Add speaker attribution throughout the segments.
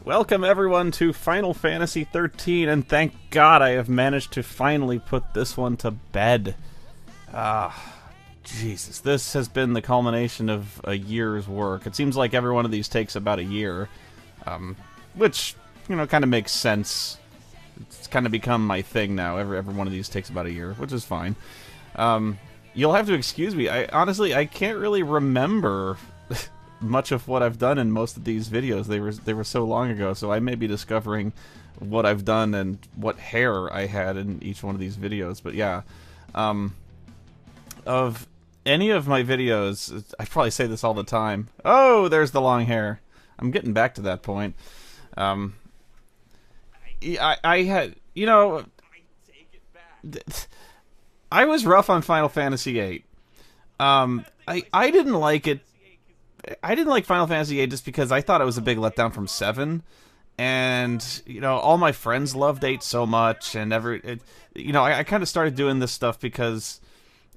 Speaker 1: Welcome everyone to Final Fantasy XIII, and thank God I have managed to finally put this one to bed. Jesus, this has been the culmination of a year's work. It seems like every one of these takes about a year, which, you know, kind of makes sense. It's kind of become my thing now. Every one of these takes about a year, which is fine. You'll have to excuse me. Honestly, I can't really remember much of what I've done in most of these videos. They were so long ago, so I may be discovering what I've done and what hair I had in each one of these videos. But yeah, of any of my videos, I probably say this all the time. Oh, there's the long hair. I'm getting back to that point. I had, you know, I was rough on Final Fantasy VIII. I didn't like it. I didn't like Final Fantasy VIII just because I thought it was a big letdown from 7, and you know, all my friends loved 8 so much, and you know, I kind of started doing this stuff because,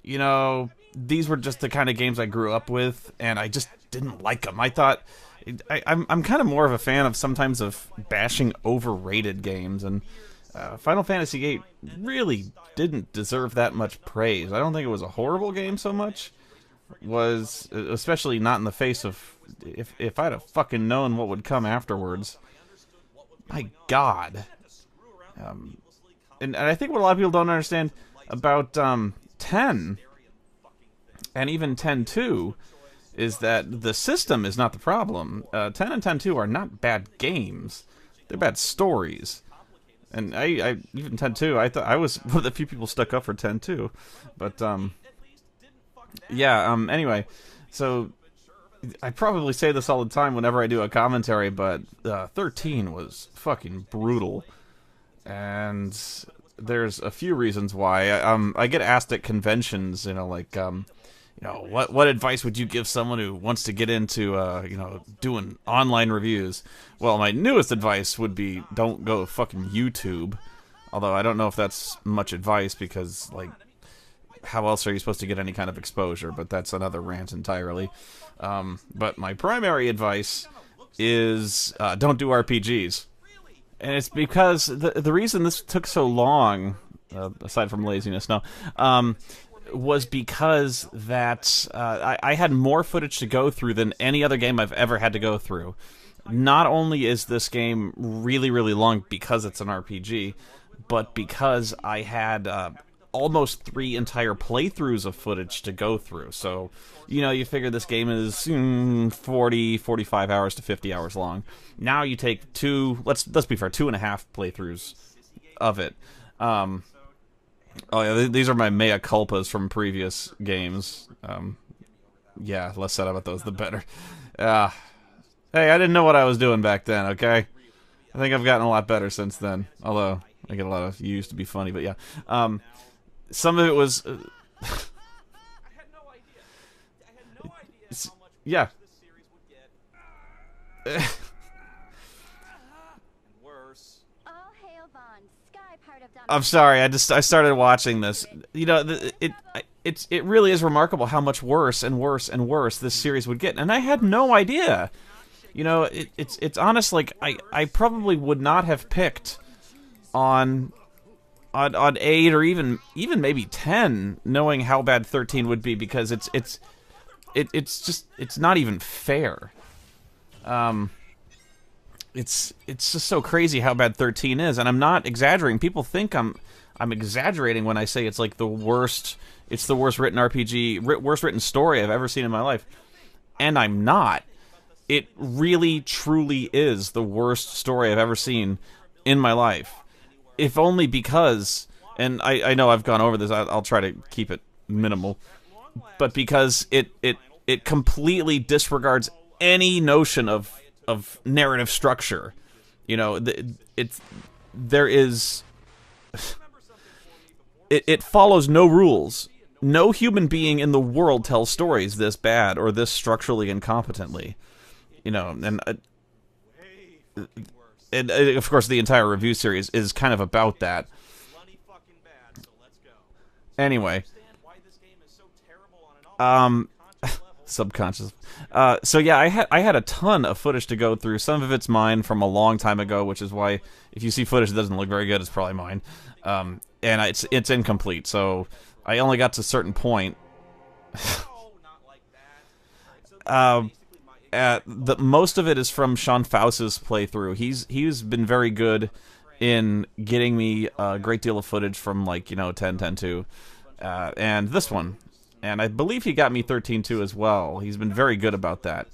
Speaker 1: you know, these were just the kind of games I grew up with, and I just didn't like them. I thought I'm kind of more of a fan of sometimes of bashing overrated games, and Final Fantasy VIII really didn't deserve that much praise. I don't think it was a horrible game so much. Was especially not in the face of if I'd have fucking known what would come afterwards. My God. And I think what a lot of people don't understand about 10 and even 10-2 is that the system is not the problem. 10 and 10-2 are not bad games; they're bad stories. And I even 10-2, I thought I was one of the few people stuck up for 10-2, but yeah, anyway, so I probably say this all the time whenever I do a commentary, but 13 was fucking brutal, and there's a few reasons why. I get asked at conventions, you know, like, you know, what advice would you give someone who wants to get into, you know, doing online reviews? Well, my newest advice would be don't go fucking YouTube, although I don't know if that's much advice because, like, how else are you supposed to get any kind of exposure? But that's another rant entirely. But my primary advice is don't do RPGs. And it's because the reason this took so long, aside from laziness, was because that I had more footage to go through than any other game I've ever had to go through. Not only is this game really, really long because it's an RPG, but because I had almost 3 entire playthroughs of footage to go through. So, you know, you figure this game is 40, 45 hours to 50 hours long. Now you take let's be fair, 2.5 playthroughs of it. Oh yeah, these are my mea culpas from previous games. Yeah, less said about those, the better. Hey, I didn't know what I was doing back then, okay? I think I've gotten a lot better since then. Although, I get a lot of used to be funny, but yeah. Some of it was... I had no idea. I had no idea how much yeah. This series would get. Worse. I'm sorry, I started watching this. You know, it really is remarkable how much worse and worse and worse this series would get, and I had no idea. You know, it's honest, like, I probably would not have picked on 8 or even maybe 10, knowing how bad 13 would be, because it's not even fair. It's just so crazy how bad 13 is, and I'm not exaggerating. People think I'm exaggerating when I say it's like the worst. It's the worst written RPG, worst written story I've ever seen in my life, and I'm not. It really, truly is the worst story I've ever seen in my life. If only because, and I know I've gone over this, I'll try to keep it minimal, but because it completely disregards any notion of narrative structure. You know, it follows no rules. No human being in the world tells stories this bad or this structurally incompetently. You know, and of course the entire review series is kind of about that. Anyway, Subconscious. So yeah, I had a ton of footage to go through. Some of it's mine from a long time ago, which is why if you see footage that doesn't look very good, it's probably mine. And it's incomplete. So I only got to a certain point. Most of it is from Sean Faust's playthrough. He's been very good in getting me a great deal of footage from, like, 10.10.2, and this one, and I believe he got me 13.2 as well. He's been very good about that.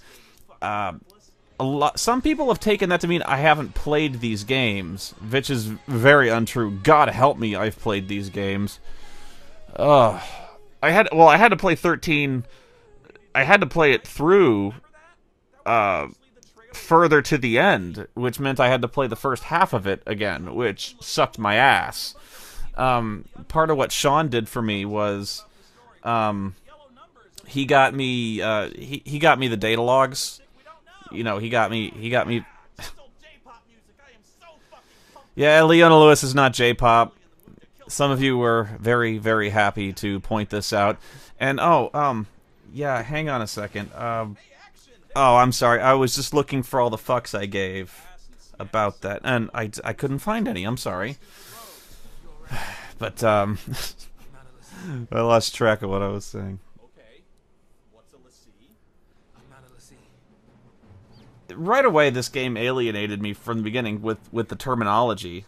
Speaker 1: Some people have taken that to mean I haven't played these games, which is very untrue. God help me, I've played these games. I had to play 13. I had to play it through further to the end, which meant I had to play the first half of it again, which sucked my ass. Part of what Sean did for me was he got me he got me the data logs. He got me Yeah, Leona Lewis is not J-pop. Some of you were very, very happy to point this out. And yeah, hang on a second. Oh, I'm sorry. I was just looking for all the fucks I gave about that, and I couldn't find any. I'm sorry. But, I lost track of what I was saying. Right away, this game alienated me from the beginning with the terminology.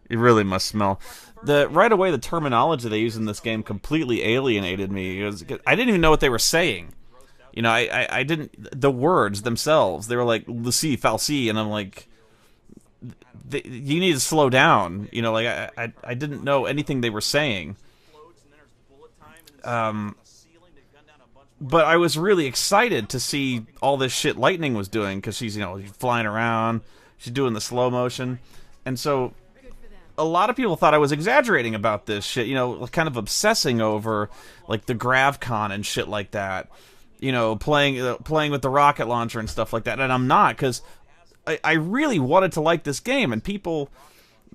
Speaker 1: It really must smell. Right away, the terminology they use in this game completely alienated me. I didn't even know what they were saying. I didn't. The words themselves, they were like "Lucy, Falsi," and I'm like, you need to slow down. I didn't know anything they were saying. But I was really excited to see all this shit Lightning was doing, because she's flying around, she's doing the slow motion, and so. A lot of people thought I was exaggerating about this shit, kind of obsessing over, like, the GravCon and shit like that. Playing with the rocket launcher and stuff like that. And I'm not, because I really wanted to like this game, and people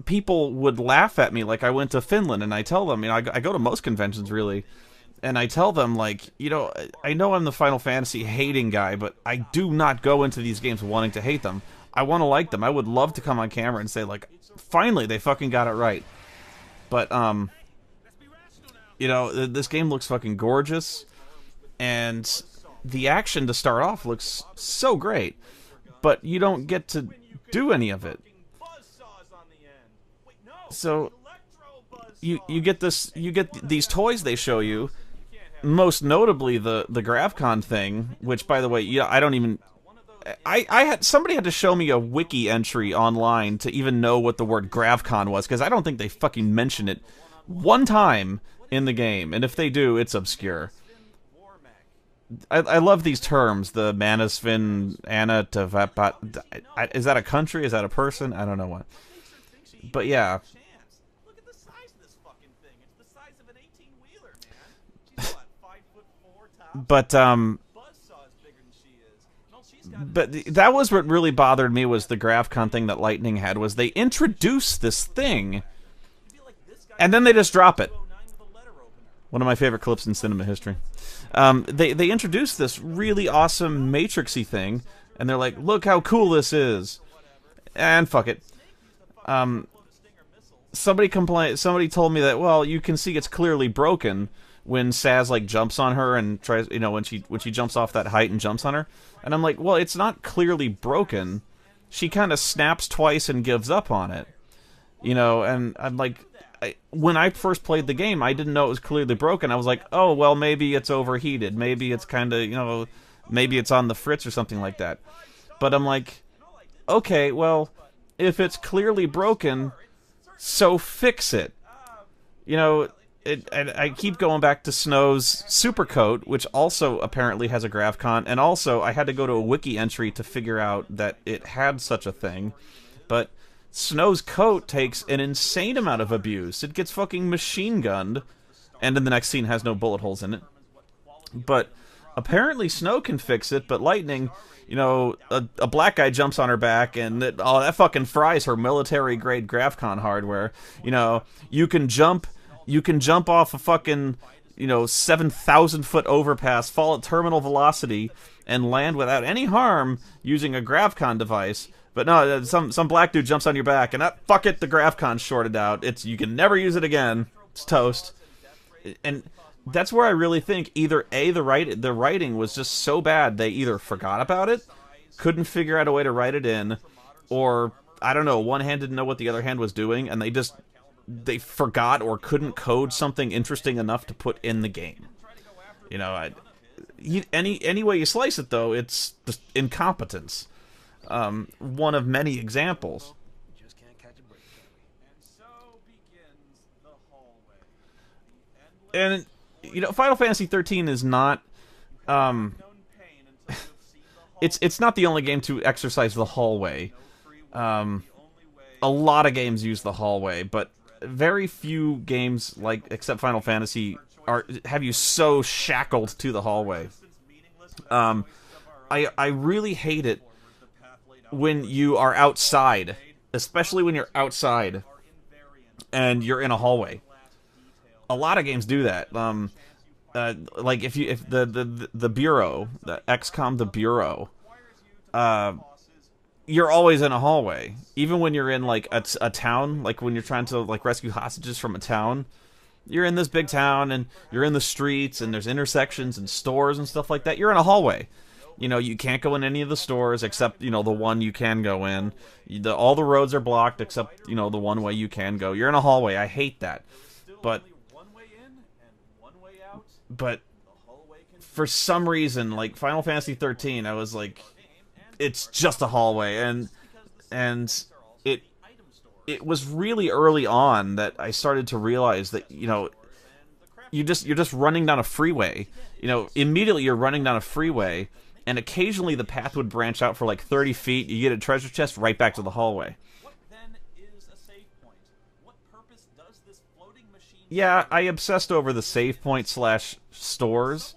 Speaker 1: would laugh at me. Like, I went to Finland, and I tell them, I go to most conventions, really, and I tell them, like, I know I'm the Final Fantasy hating guy, but I do not go into these games wanting to hate them. I want to like them. I would love to come on camera and say, like, finally, they fucking got it right. But, this game looks fucking gorgeous, and the action to start off looks so great, but you don't get to do any of it. So, you get these toys they show you, most notably the GravCon thing, which, by the way, I don't even... somebody had to show me a wiki entry online to even know what the word GravCon was, because I don't think they fucking mention it one time in the game, and if they do, it's obscure. I love these terms, the Manasvin, Anna, Tavapat. Is that a country? Is that a person? I don't know what. But yeah. Look at the size of this fucking thing. It's the size of an 18-wheeler, man. She's what, 5'4" top? But that was what really bothered me, was the GravCon thing that Lightning had, was they introduce this thing, and then they just drop it. One of my favorite clips in cinema history. They introduced this really awesome Matrixy thing, and they're like, look how cool this is. And fuck it. Somebody told me that, well, you can see it's clearly broken when Saz, like, jumps on her and tries, when she jumps off that height and jumps on her. And I'm like, well, it's not clearly broken. She kind of snaps twice and gives up on it. And I'm like, when I first played the game, I didn't know it was clearly broken. I was like, oh, well, maybe it's overheated. Maybe it's kind of, maybe it's on the fritz or something like that. But I'm like, okay, well, if it's clearly broken, so fix it. I keep going back to Snow's Supercoat, which also apparently has a GravCon, and also I had to go to a wiki entry to figure out that it had such a thing. But Snow's coat takes an insane amount of abuse. It gets fucking machine gunned, and in the next scene has no bullet holes in it. But apparently Snow can fix it, but Lightning, a black guy jumps on her back, and that fucking fries her military-grade GravCon hardware. You can jump You can jump off a fucking, 7,000-foot overpass, fall at terminal velocity, and land without any harm using a GravCon device. But no, some black dude jumps on your back, and fuck it, the GravCon's shorted out. You can never use it again. It's toast. And that's where I really think either A, the writing was just so bad they either forgot about it, couldn't figure out a way to write it in, or, I don't know, one hand didn't know what the other hand was doing, and they forgot or couldn't code something interesting enough to put in the game. Any way you slice it, though, it's just incompetence. One of many examples. And, Final Fantasy XIII is not, it's not the only game to exercise the hallway. A lot of games use the hallway, but very few games, except Final Fantasy, have you so shackled to the hallway. I really hate it when you are outside, especially when you're outside and you're in a hallway. A lot of games do that. If the Bureau, the XCOM the Bureau, you're always in a hallway, even when you're in a town, like when you're trying to rescue hostages from a town. You're in this big town and you're in the streets and there's intersections and stores and stuff like that. You're in a hallway. You can't go in any of the stores except, the one you can go in. All the roads are blocked except, the one way you can go. You're in a hallway. I hate that. But for some reason, Final Fantasy XIII, I was like, it's just a hallway, and it was really early on that I started to realize that you're just running down a freeway. Immediately you're running down a freeway, and occasionally the path would branch out for 30 feet. You get a treasure chest, right back to the hallway. Yeah, I obsessed over the save point / stores,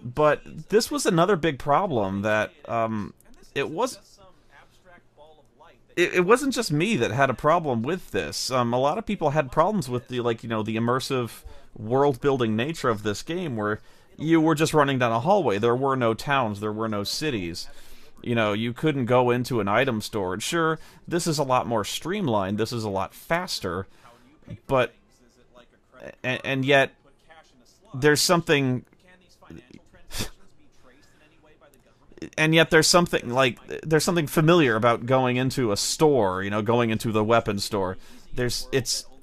Speaker 1: but this was another big problem that it wasn't just me that had a problem with this. A lot of people had problems with the the immersive world building nature of this game, where you were just running down a hallway. There were no towns, there were no cities. You couldn't go into an item store. And sure, this is a lot more streamlined, this is a lot faster, but and yet there's something there's something familiar about going into a store, going into the weapons store.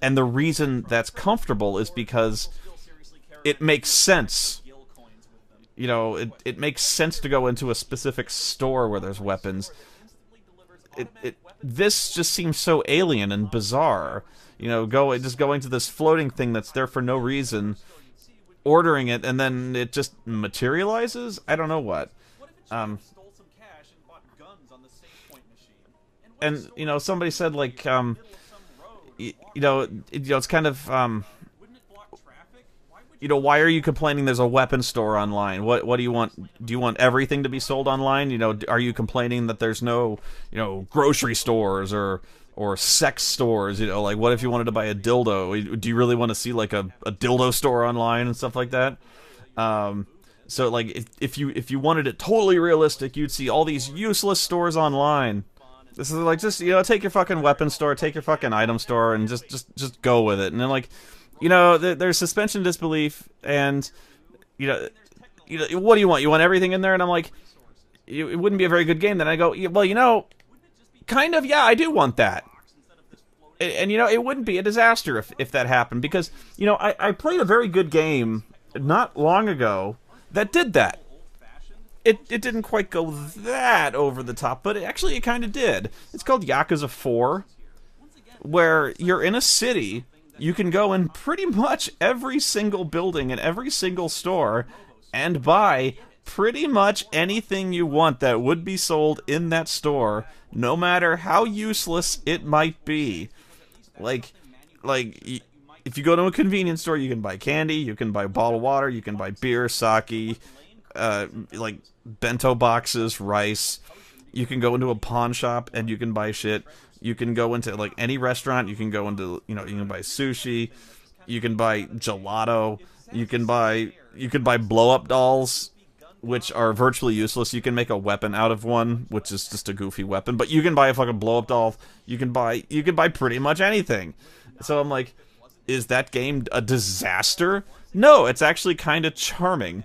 Speaker 1: And the reason that's comfortable is because it makes sense. It makes sense to go into a specific store where there's weapons. This just seems so alien and bizarre. Going to this floating thing that's there for no reason, ordering it, and then it just materializes? I don't know what. And somebody said it's kind of why are you complaining there's a weapon store online? What do you want? Do you want everything to be sold online? Are you complaining that there's no grocery stores or sex stores? What if you wanted to buy a dildo? Do you really want to see a dildo store online and stuff like that? So if you wanted it totally realistic, you'd see all these useless stores online. This is just take your fucking weapon store, take your fucking item store, and just go with it. And then there's suspension of disbelief, and what do you want? You want everything in there? And I'm like, it wouldn't be a very good game. Then I go, well, kind of, yeah, I do want that. And it wouldn't be a disaster if that happened, because I played a very good game not long ago that did that. It didn't quite go that over the top, but it kind of did. It's called Yakuza 4, where you're in a city. You can go in pretty much every single building and every single store and buy pretty much anything you want that would be sold in that store, no matter how useless it might be. If you go to a convenience store, you can buy candy, you can buy a bottle of water, you can buy beer, sake, bento boxes, rice. You can go into a pawn shop and you can buy shit. You can go into any restaurant. You can go into you can buy sushi. You can buy gelato. You can buy blow-up dolls, which are virtually useless. You can make a weapon out of one, which is just a goofy weapon. But you can buy a fucking blow-up doll. You can buy pretty much anything. So I'm like, is that game a disaster? No, it's actually kind of charming.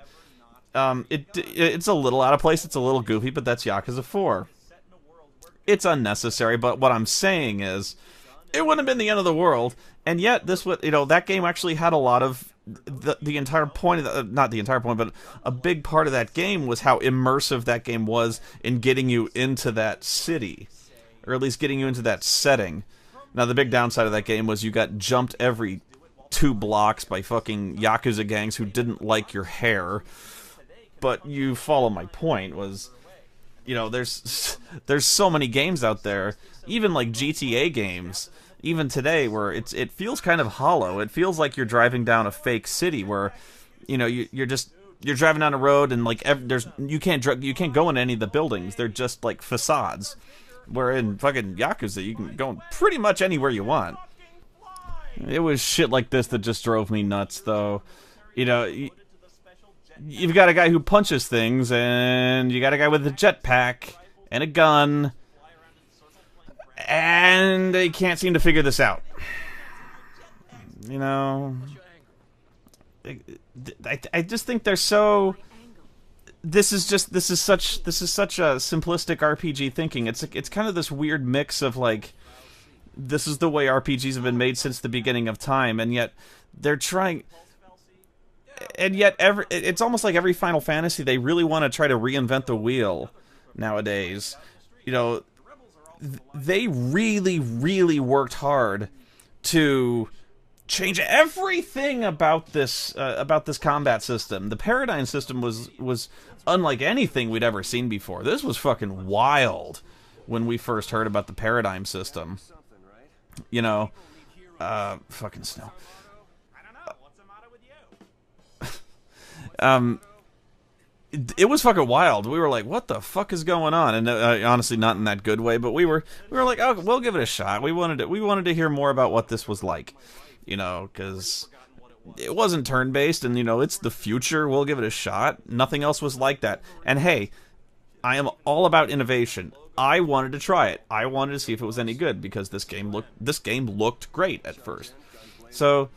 Speaker 1: It's a little out of place. It's a little goofy, but that's Yakuza 4. It's unnecessary, but what I'm saying is, it wouldn't have been the end of the world, and yet this would, that game actually had a lot of the entire point of the, not the entire point, but a big part of that game was how immersive that game was in getting you into that city, or at least getting you into that setting. Now, the big downside of that game was you got jumped every 2 blocks by fucking Yakuza gangs who didn't like your hair. But you follow my point, was, there's so many games out there, even like GTA games, even today, where it feels kind of hollow. It feels like you're driving down a fake city where, you're driving down a road and like you can't go in any of the buildings. They're just like facades. Where in fucking Yakuza, you can go pretty much anywhere you want. It was shit like this that just drove me nuts, though. You've got a guy who punches things, and you got a guy with a jetpack and a gun, and they can't seem to figure this out. I just think they're so. This is such a simplistic RPG thinking. It's kind of this weird mix of like, this is the way RPGs have been made since the beginning of time, and yet they're trying. And yet, it's almost like every Final Fantasy, they really want to try to reinvent the wheel nowadays. They really, really worked hard to change everything about this combat system. The paradigm system was unlike anything we'd ever seen before. This was fucking wild when we first heard about the paradigm system. Fucking snow. It was fucking wild. We were like, what the fuck is going on? And honestly, not in that good way, but we were like, oh, we'll give it a shot. We wanted to hear more about what this was like, because it wasn't turn-based, and it's the future. We'll give it a shot. Nothing else was like that. And hey, I am all about innovation. I wanted to try it. I wanted to see if it was any good, because this game looked great at first. So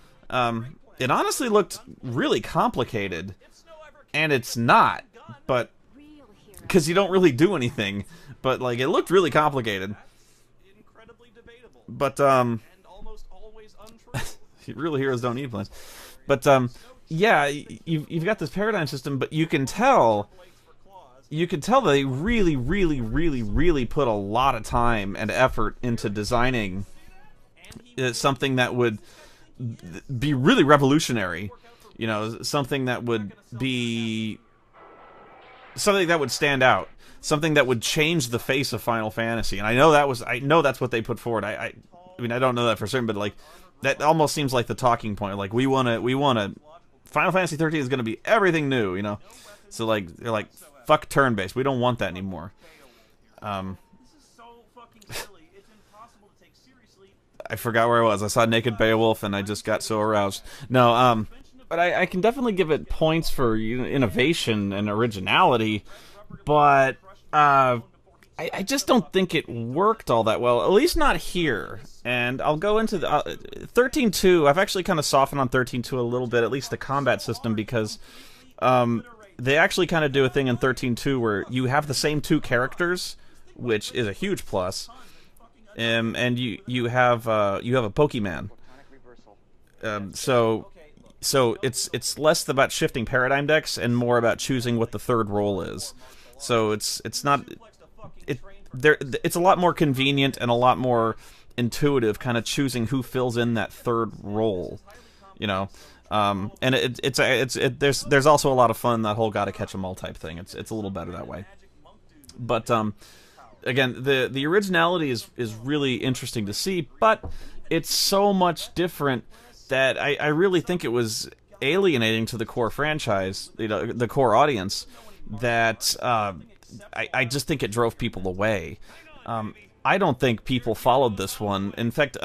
Speaker 1: it honestly looked really complicated. And it's not, but because you don't really do anything, but like it looked really complicated. But real heroes don't need plans. But yeah, you've got this paradigm system, but you can tell they really, really, really, really put a lot of time and effort into designing something that would be really revolutionary. Something that would stand out, something that would change the face of Final Fantasy. And I know that's what they put forward. I mean, I don't know that for certain, but like that almost seems like the talking point. Like we want to Final Fantasy 13 is going to be everything new, So like they're like, fuck turn-based. We don't want that anymore. I forgot where I was. I saw Naked Beowulf and I just got so aroused. No, but I can definitely give it points for innovation and originality, but I just don't think it worked all that well, at least not here. And I'll go into the 13.2. I've actually kind of softened on 13.2 a little bit, at least the combat system, because they actually kind of do a thing in 13.2 where you have the same 2 characters, which is a huge plus, and you have a Pokemon. So it's less about shifting paradigm decks and more about choosing what the third role is. So it's a lot more convenient and a lot more intuitive, kind of choosing who fills in that third role, and there's also a lot of fun in that whole gotta catch 'em all type thing. It's a little better that way. But again, the originality is really interesting to see, but it's so much different that I really think it was alienating to the core franchise, the core audience, that I just think it drove people away. I don't think people followed this one. In fact,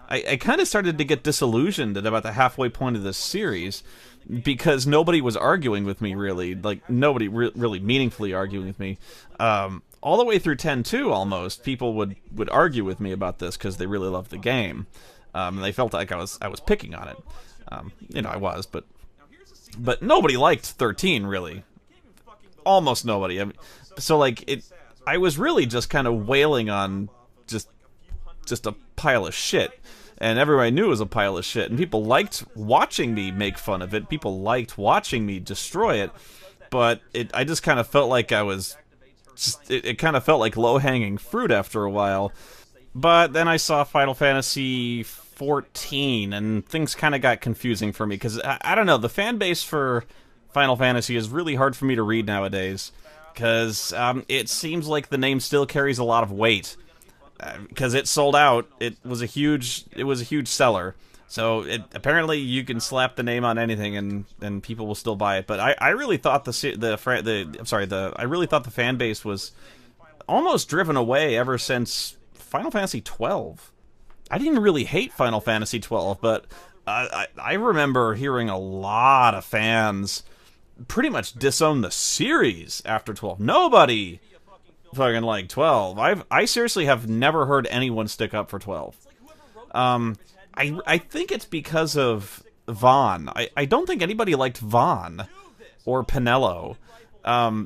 Speaker 1: I kind of started to get disillusioned at about the halfway point of this series because nobody was arguing with me, really. Like, nobody really meaningfully arguing with me. All the way through 10-2, almost, people would argue with me about this because they really loved the game. And they felt like I was picking on it. I was, but nobody liked 13, really. Almost nobody. I mean, so, like, I was really just kind of wailing on just a pile of shit. And everybody knew it was a pile of shit. And people liked watching me make fun of it. People liked watching me destroy it. But I just kind of felt like I was... It kind of felt like low-hanging fruit after a while. But then I saw Final Fantasy 14, and things kind of got confusing for me. Because, I don't know, the fan base for Final Fantasy is really hard for me to read nowadays. Because it seems like the name still carries a lot of weight. Because it sold out, it was a huge seller. So apparently you can slap the name on anything and people will still buy it. But I really thought I really thought the fan base was almost driven away ever since Final Fantasy XII. I didn't really hate Final Fantasy XII, but I remember hearing a lot of fans pretty much disown the series after 12. Nobody fucking liked 12. I seriously have never heard anyone stick up for 12. I think it's because of Vaughn. I don't think anybody liked Vaughn or Pinello,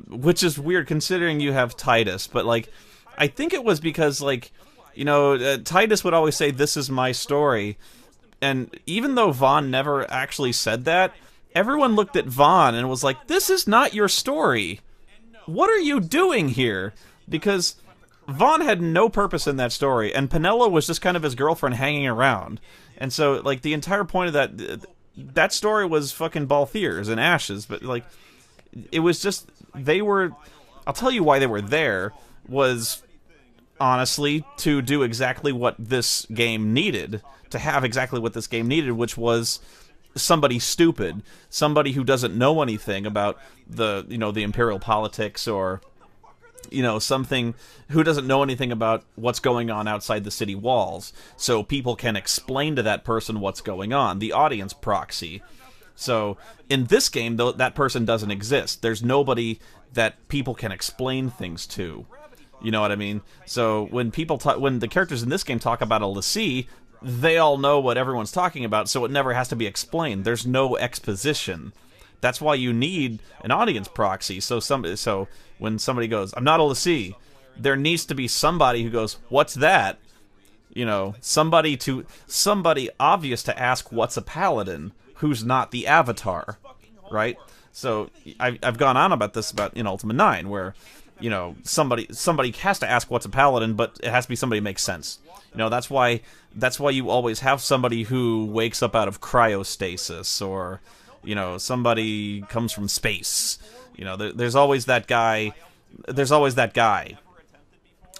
Speaker 1: which is weird considering you have Titus. But, like, I think it was because, like, Titus would always say, "This is my story." And even though Vaughn never actually said that, everyone looked at Vaughn and was like, "This is not your story. What are you doing here?" Because Vaughn had no purpose in that story, and Pinello was just kind of his girlfriend hanging around. And so, like, the entire point of that story was fucking Balthiers and Ashes, but, like, it was just, I'll tell you why they were there, was, honestly, to do exactly what this game needed, to have exactly what this game needed, which was somebody stupid, somebody who doesn't know anything about the imperial politics, or something who doesn't know anything about what's going on outside the city walls, so people can explain to that person what's going on, the audience proxy. So in this game, though, that person doesn't exist. There's nobody that people can explain things to. You know what I mean? So when when the characters in this game talk about a l'Cie, they all know what everyone's talking about, so it never has to be explained. There's no exposition. That's why you need an audience proxy. So when somebody goes, "I'm not a l'Cie," there needs to be somebody who goes, "What's that?" Somebody obvious to ask, "What's a paladin?" Who's not the avatar, right? So I've gone on about this in Ultima 9, where somebody has to ask what's a paladin, but it has to be somebody who makes sense. That's why you always have somebody who wakes up out of cryostasis, or somebody comes from space. There's always that guy.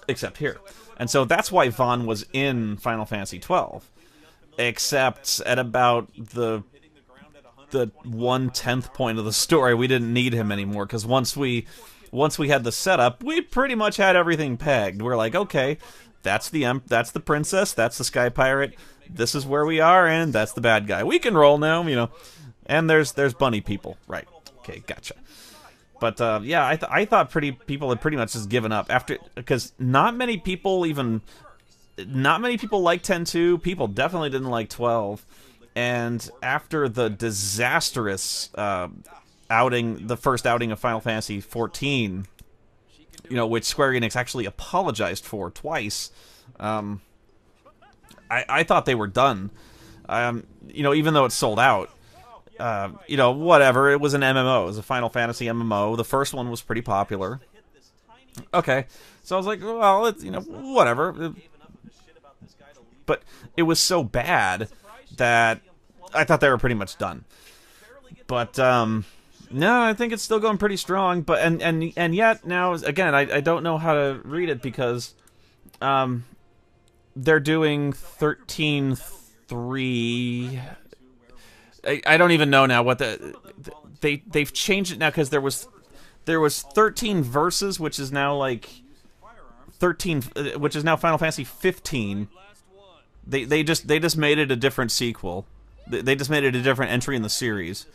Speaker 1: Except here. And so that's why Vaughn was in Final Fantasy XII. Except at about the 1/10 point of the story, we didn't need him anymore, because once we had the setup, we pretty much had everything pegged. We're like, okay, that's the princess, that's the sky pirate, this is where we are, and that's the bad guy. We can roll now, And there's bunny people, right? Okay, gotcha. But yeah, I thought people had pretty much just given up after, because not many people like 10-2. People definitely didn't like 12. And after the disastrous outing, the first outing of Final Fantasy 14, which Square Enix actually apologized for twice, I thought they were done. Even though it sold out. Whatever. It was an MMO. It was a Final Fantasy MMO. The first one was pretty popular. Okay. So I was like, well, it's, whatever. But it was so bad that I thought they were pretty much done. But, no, I think it's still going pretty strong. But, and yet, now, again, I don't know how to read it, because, they're doing 13.3... I don't even know now what they've changed it now, because there was 13 verses, which is now like 13, which is now Final Fantasy 15. They just made it a different sequel. They just made it a different entry in the series.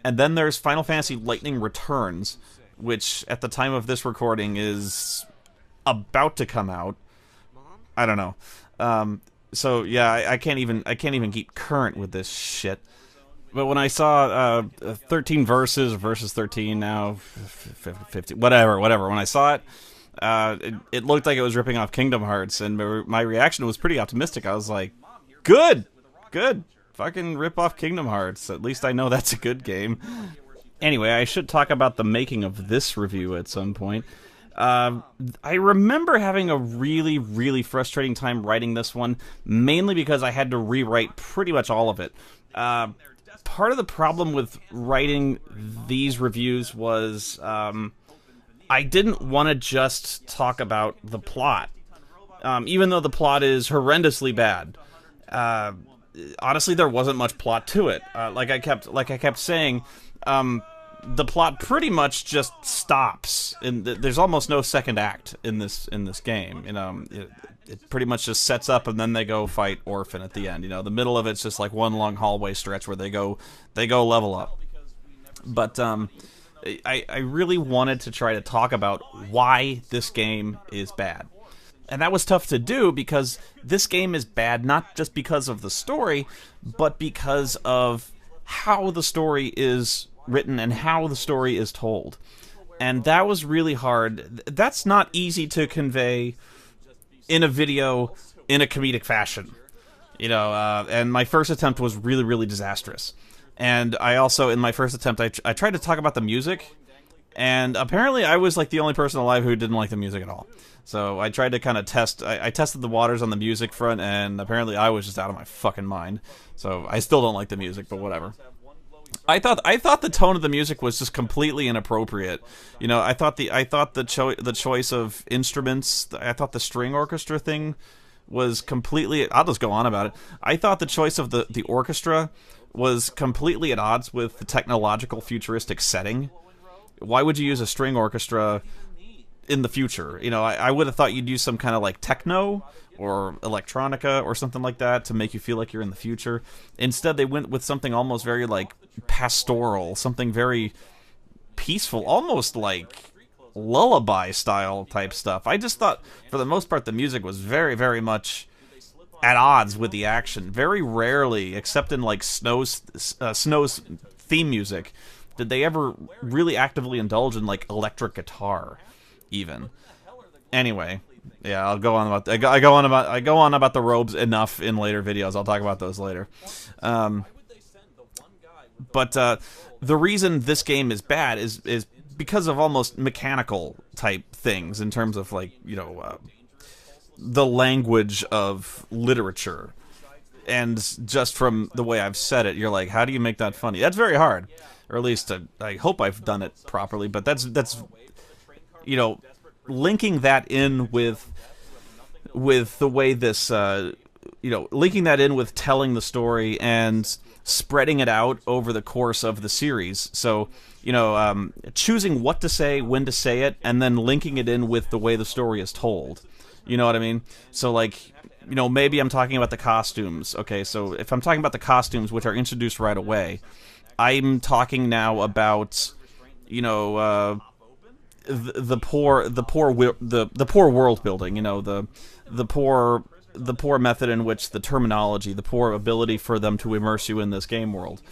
Speaker 1: And then there's Final Fantasy Lightning Returns, which at the time of this recording is about to come out. I don't know. So yeah, I can't even keep current with this shit. But when I saw 13 versus 13 now, 50, whatever. When I saw it, it looked like it was ripping off Kingdom Hearts, and my reaction was pretty optimistic. I was like, good, fucking rip off Kingdom Hearts. At least I know that's a good game. Anyway, I should talk about the making of this review at some point. I remember having a really, really frustrating time writing this one, mainly because I had to rewrite pretty much all of it. Part of the problem with writing these reviews was I didn't want to just talk about the plot, even though the plot is horrendously bad. Honestly, there wasn't much plot to it. Like I kept saying, the plot pretty much just stops, and there's almost no second act in this game. It pretty much just sets up, and then they go fight Orphan at the end. The middle of it's just like one long hallway stretch where they go level up. But I really wanted to try to talk about why this game is bad. And that was tough to do because this game is bad not just because of the story, but because of how the story is written and how the story is told. And that was really hard. That's not easy to convey in a video in a comedic fashion. And my first attempt was really, really disastrous. And I also, in my first attempt, I tried to talk about the music, and apparently I was like the only person alive who didn't like the music at all. So I tried to kind of I tested the waters on the music front, and apparently I was just out of my fucking mind. So I still don't like the music, but whatever. I thought the tone of the music was just completely inappropriate. I thought the choice of instruments, I thought the string orchestra thing was completely, I'll just go on about it. I thought the choice of the orchestra was completely at odds with the technological futuristic setting. Why would you use a string orchestra in the future? I would have thought you'd use some kind of like techno or electronica or something like that to make you feel like you're in the future. Instead, they went with something almost very like pastoral, something very peaceful, almost like lullaby style type stuff. I just thought, for the most part, the music was very, very much at odds with the action. Very rarely, except in like Snow's theme music, did they ever really actively indulge in like electric guitar, even. Anyway, yeah, I'll go on about I go on about the robes enough in later videos. I'll talk about those later. But the reason this game is bad is because of almost mechanical type things in terms of like the language of literature. And just from the way I've said it, you're like, how do you make that funny? That's very hard, or at least I hope I've done it properly. But that's linking that in with the way this linking that in with telling the story and spreading it out over the course of the series. So choosing what to say, when to say it, and then linking it in with the way the story is told. You know what I mean? So like, maybe I'm talking about the costumes. Okay, so if I'm talking about the costumes, which are introduced right away, I'm talking now about the poor world building. The poor method in which the terminology, the poor ability for them to immerse you in this game world.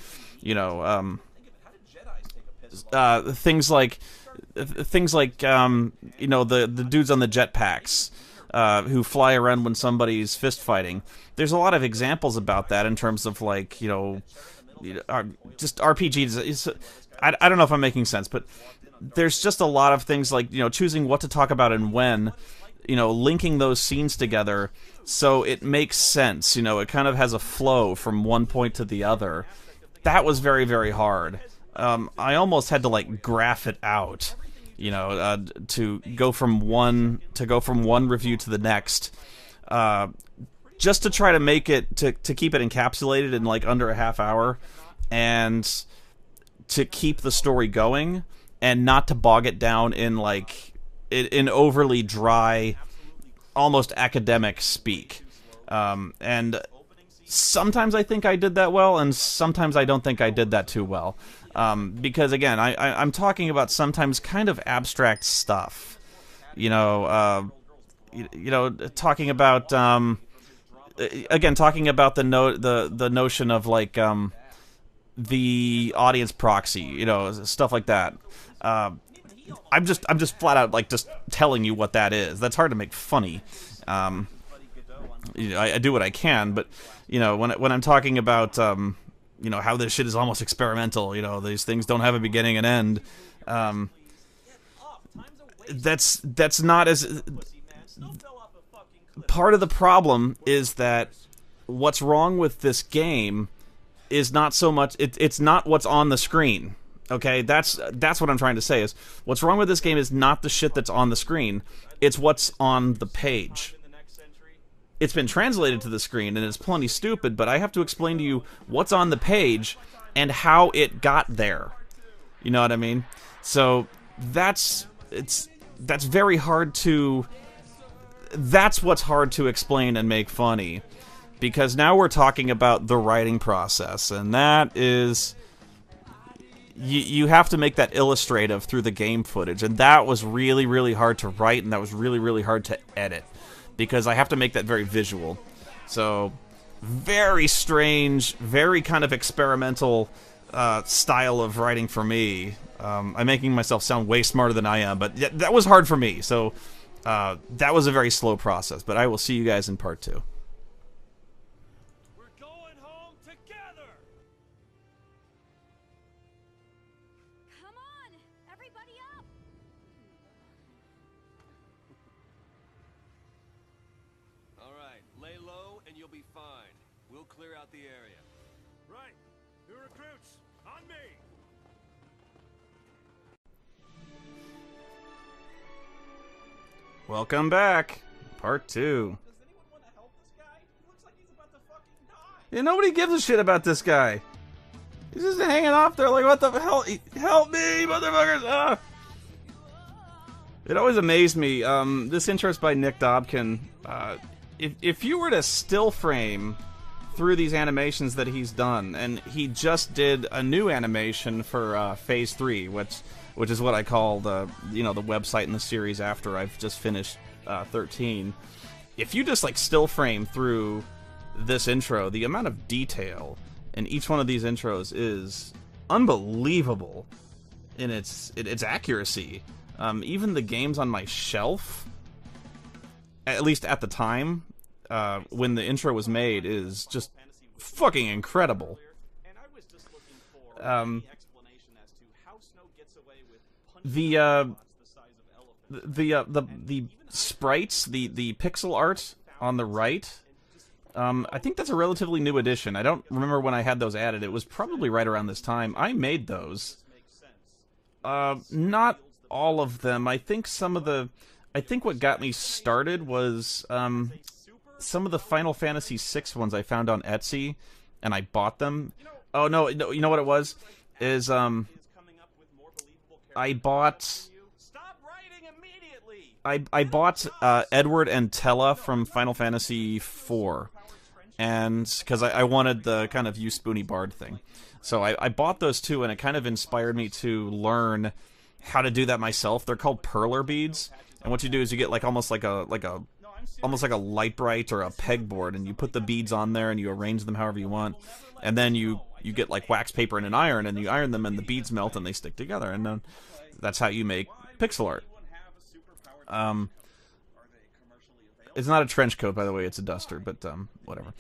Speaker 1: Things like the dudes on the jetpacks who fly around when somebody's fist fighting. There's a lot of examples about that in terms of like just RPGs. I don't know if I'm making sense, but there's just a lot of things like choosing what to talk about and when, linking those scenes together so it makes sense. It kind of has a flow from one point to the other. That was very, very hard. I almost had to like graph it out, to go from one review to the next, just to try to make it to keep it encapsulated in like under a half hour, and to keep the story going and not to bog it down in like in overly dry almost academic speak. And sometimes I think I did that well, and sometimes I don't think I did that too well. Because, again, I'm talking about sometimes kind of abstract stuff. Talking about... again, talking about the notion of, like, the audience proxy, stuff like that. I'm just flat out, like, just telling you what that is. That's hard to make funny. I do what I can, but when I'm talking about how this shit is almost experimental, these things don't have a beginning and end. That's not as... Part of the problem is that what's wrong with this game is not so much... It's not what's on the screen. Okay, that's what I'm trying to say. Is what's wrong with this game is not the shit that's on the screen. It's what's on the page. It's been translated to the screen, and it's plenty stupid, but I have to explain to you what's on the page and how it got there. You know what I mean? So that's very hard to... That's what's hard to explain and make funny. Because now we're talking about the writing process, and that is... You have to make that illustrative through the game footage, and that was really, really hard to write, and that was really, really hard to edit, because I have to make that very visual. So, very strange, very kind of experimental style of writing for me. I'm making myself sound way smarter than I am, but that was hard for me, so that was a very slow process, but I will see you guys in part 2.
Speaker 2: Lay low and you'll be fine. We'll clear out the area.
Speaker 3: Right. New recruits, on me!
Speaker 1: Welcome back. Part 2.
Speaker 4: Does anyone want to help this guy? He looks like he's about to fucking die.
Speaker 1: Yeah, nobody gives a shit about this guy. He's just hanging off there like, what the hell? Help me, motherfuckers! Ah! It always amazed me. This intro is by Nick Dobkin. If you were to still frame through these animations that he's done, and he just did a new animation for Phase 3, which is what I call the the website in the series after I've just finished 13. If you just like still frame through this intro, the amount of detail in each one of these intros is unbelievable in its accuracy. Even the games on my shelf, at least at the time, when the intro was made, is just fucking incredible. The sprites, the pixel art on the right, I think that's a relatively new addition. I don't remember when I had those added. It was probably right around this time. I made those. Not all of them. I think what got me started was some of the Final Fantasy VI ones I found on Etsy, and I bought them. Oh no, you know what it was? Is I bought Edward and Tella from Final Fantasy IV, and because I wanted the kind of use Spoony Bard thing, so I bought those two, and it kind of inspired me to learn how to do that myself. They're called perler beads, and what you do is you get like almost like a light bright or a pegboard, and you put the beads on there and you arrange them however you want, and then you get like wax paper and an iron, and you iron them, and the beads melt and they stick together, and then that's how you make pixel art. It's not a trench coat, by the way, it's a duster, but whatever.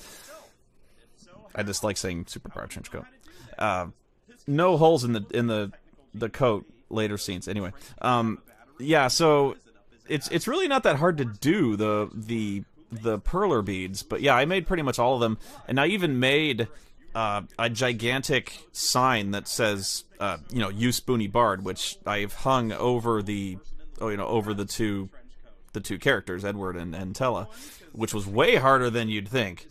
Speaker 1: I just like saying superpower trench coat. No holes in the coat. Later scenes, anyway. Yeah, so it's really not that hard to do the perler beads, but yeah, I made pretty much all of them, and I even made a gigantic sign that says use Spoony Bard, which I've hung over the two characters, Edward and Tella, which was way harder than you'd think,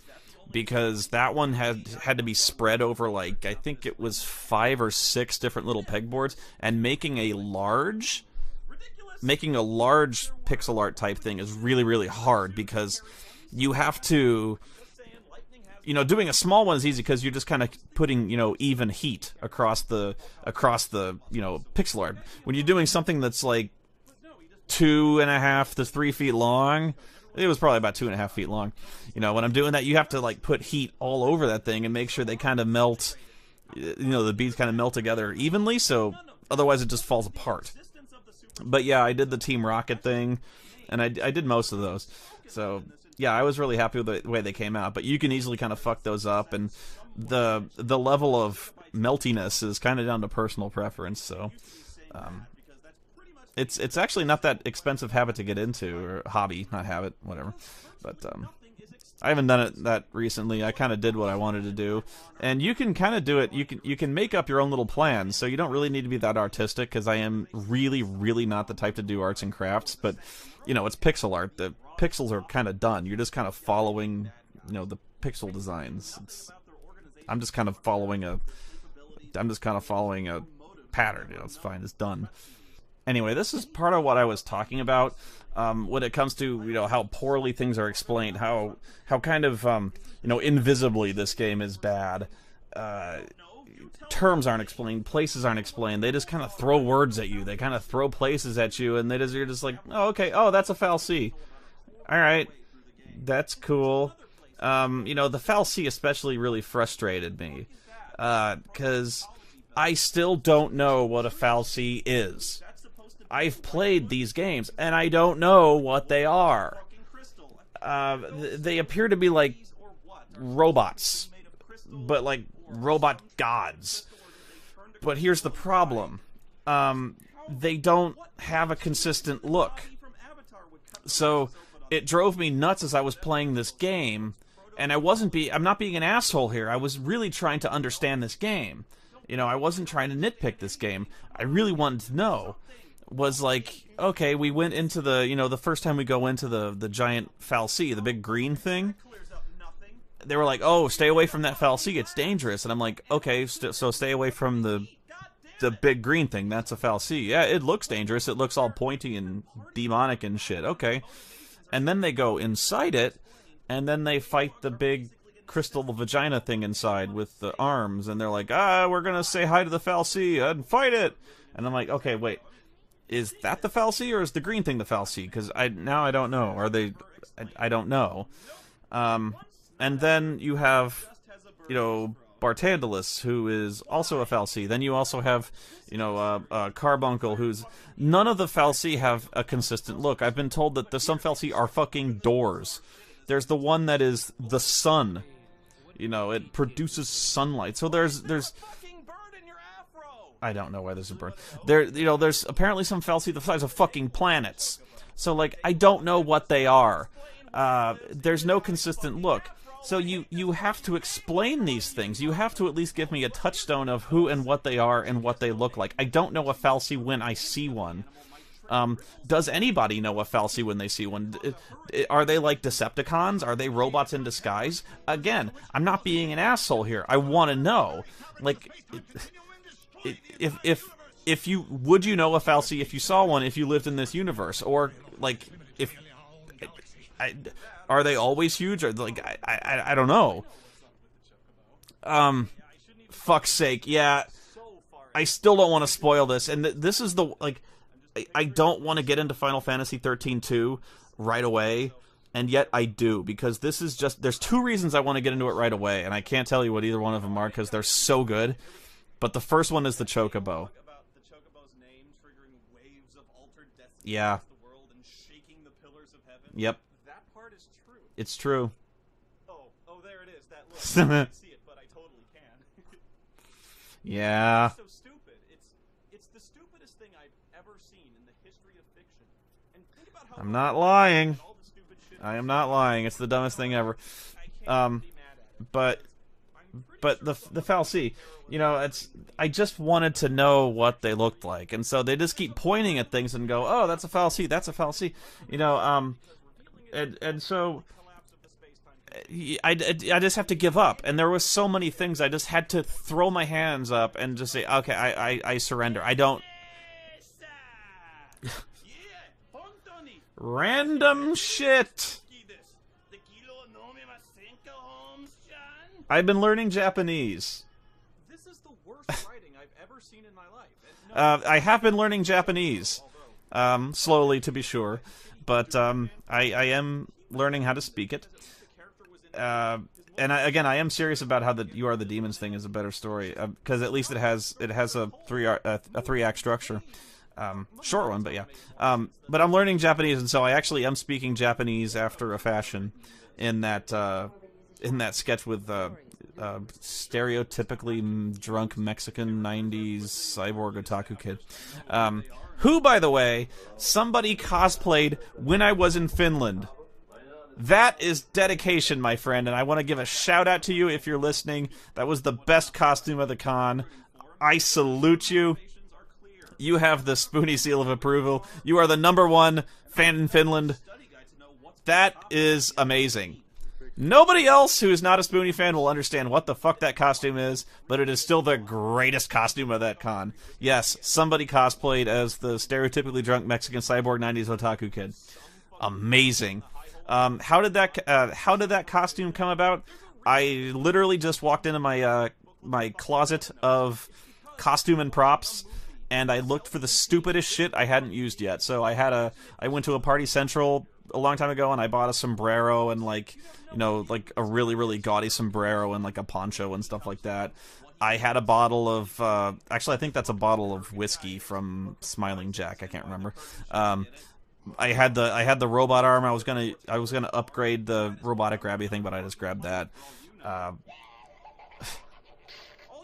Speaker 1: because that one had to be spread over, like, I think it was 5 or 6 different little pegboards, and making a large making a large pixel art type thing is really, really hard because you have to, doing a small one is easy because you're just kind of putting, even heat across the pixel art. When you're doing something that's like 2.5 to 3 feet long, it was probably about 2.5 feet long. When I'm doing that, you have to like put heat all over that thing and make sure they kind of melt. The beads kind of melt together evenly, so otherwise it just falls apart. But yeah, I did the Team Rocket thing, and I did most of those. So yeah, I was really happy with the way they came out. But you can easily kind of fuck those up, and the level of meltiness is kind of down to personal preference. So it's actually not that expensive habit to get into, or hobby, not habit, whatever. But I haven't done it that recently. I kind of did what I wanted to do, and you can kind of do it. You can make up your own little plans, so you don't really need to be that artistic. Because I am really, really not the type to do arts and crafts. But it's pixel art. The pixels are kind of done. You're just kind of following, the pixel designs. I'm just kind of following a pattern. It's fine. It's done. Anyway, this is part of what I was talking about when it comes to how poorly things are explained, how kind of invisibly this game is bad. Terms aren't explained, places aren't explained. They just kind of throw words at you. They kind of throw places at you, and you're just like, oh, okay, oh, that's a Fal C. All right, that's cool. The Fal C especially really frustrated me because I still don't know what a Fal C is. I've played these games, and I don't know what they are. They appear to be like robots, but like robot gods. But here's the problem. They don't have a consistent look. So it drove me nuts as I was playing this game, and I'm not being an asshole here. I was really trying to understand this game. I wasn't trying to nitpick this game. I really wanted to know. Was like, okay, we went into the first time we go into the giant Fal C, the big green thing. They were like, oh, stay away from that Fal C, it's dangerous. And I'm like, okay, so stay away from the big green thing. That's a Fal C. Yeah, it looks dangerous. It looks all pointy and demonic and shit. Okay. And then they go inside it, and then they fight the big crystal vagina thing inside with the arms, and they're like, we're gonna say hi to the Fal C and fight it. And I'm like, okay, wait. Is that the Fal C, or is the green thing the Fal C? Because I don't know. Are they? I don't know. And then you have, Bartandalus, who is also a Fal C. Then you also have, Carbuncle, who's... None of the Fal C have a consistent look. I've been told that some Fal C are fucking doors. There's the one that is the sun. It produces sunlight. So there's I don't know why there's a bird. There's apparently some Fal C the size of fucking planets. So, like, I don't know what they are. There's no consistent look. So you have to explain these things. You have to at least give me a touchstone of who and what they are and what they look like. I don't know a Fal C when I see one. Does anybody know a Fal C when they see one? Are they like Decepticons? Are they robots in disguise? Again, I'm not being an asshole here. I want to know. Like... If you would know a Fal C if you saw one, if you lived in this universe, or like are they always huge, or like I don't know. Fuck's sake, yeah. I still don't want to spoil this, and this is the I don't want to get into Final Fantasy 13-2 right away, and yet I do, because this is just there's two reasons I want to get into it right away, and I can't tell you what either one of them are because they're so good. But the first one is the Chocobo. Yeah. Yep.
Speaker 4: That part is true.
Speaker 1: It's true.
Speaker 4: Oh, there it is. That look. I can't see it, but I totally can.
Speaker 1: Yeah.
Speaker 4: It's so stupid. It's the stupidest thing I've ever seen in the history of fiction. And think about how
Speaker 1: I'm not lying.
Speaker 4: all the stupid shit
Speaker 1: I am not lying. It's the dumbest thing ever. But the Fal C, I just wanted to know what they looked like, and so they just keep pointing at things and go, oh, that's a Fal C, that's a Fal C, and so I just have to give up, and there was so many things I just had to throw my hands up and just say, okay, I surrender. I don't. Random shit. I've been learning Japanese.
Speaker 4: This is the worst writing I've ever seen in my life. And no,
Speaker 1: I have been learning Japanese. Slowly, to be sure. But I am learning how to speak it. And I am serious about how the "You Are the Demons" thing is a better story, because at least it has a three-act structure. Short one, but yeah. But I'm learning Japanese, and so I actually am speaking Japanese after a fashion in that sketch with stereotypically drunk Mexican 90s cyborg otaku kid. Who, by the way, somebody cosplayed when I was in Finland. That is dedication, my friend, and I want to give a shout-out to you if you're listening. That was the best costume of the con. I salute you. You have the Spoony seal of approval. You are the #1 fan in Finland. That is amazing. Nobody else who is not a Spoony fan will understand what the fuck that costume is, but it is still the greatest costume of that con. Yes, somebody cosplayed as the stereotypically drunk Mexican cyborg 90s otaku kid. Amazing. How did that costume come about? I literally just walked into my closet of costume and props, and I looked for the stupidest shit I hadn't used yet. So I went to a Party Central a long time ago, and I bought a sombrero and like a really, really gaudy sombrero and like a poncho and stuff like that. I had a bottle of actually I think that's a bottle of whiskey from Smiling Jack. I can't remember. I had the robot arm. I was gonna upgrade the robotic grabby thing, but I just grabbed that.
Speaker 4: all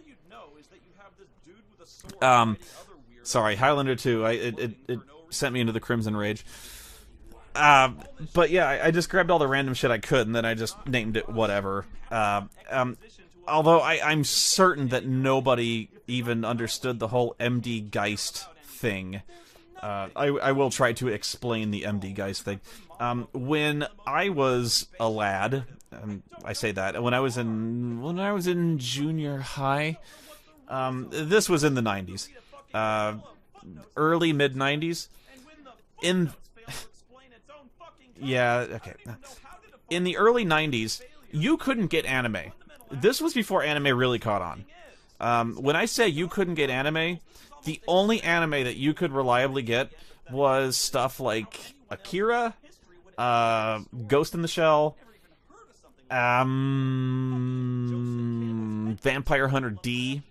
Speaker 4: you know is that you have this dude with a sword fighting other weirdos.
Speaker 1: Sorry, Highlander 2. It sent me into the Crimson Rage. But yeah, I just grabbed all the random shit I could, and then I just named it whatever. Although I'm certain that nobody even understood the whole MD Geist thing. I will try to explain the MD Geist thing. When I was a lad, I say that when I was in junior high, this was in the 90s, early mid 90s. Yeah, okay. In the early 90s, you couldn't get anime. This was before anime really caught on. When I say you couldn't get anime, the only anime that you could reliably get was stuff like Akira, Ghost in the Shell, Vampire Hunter D.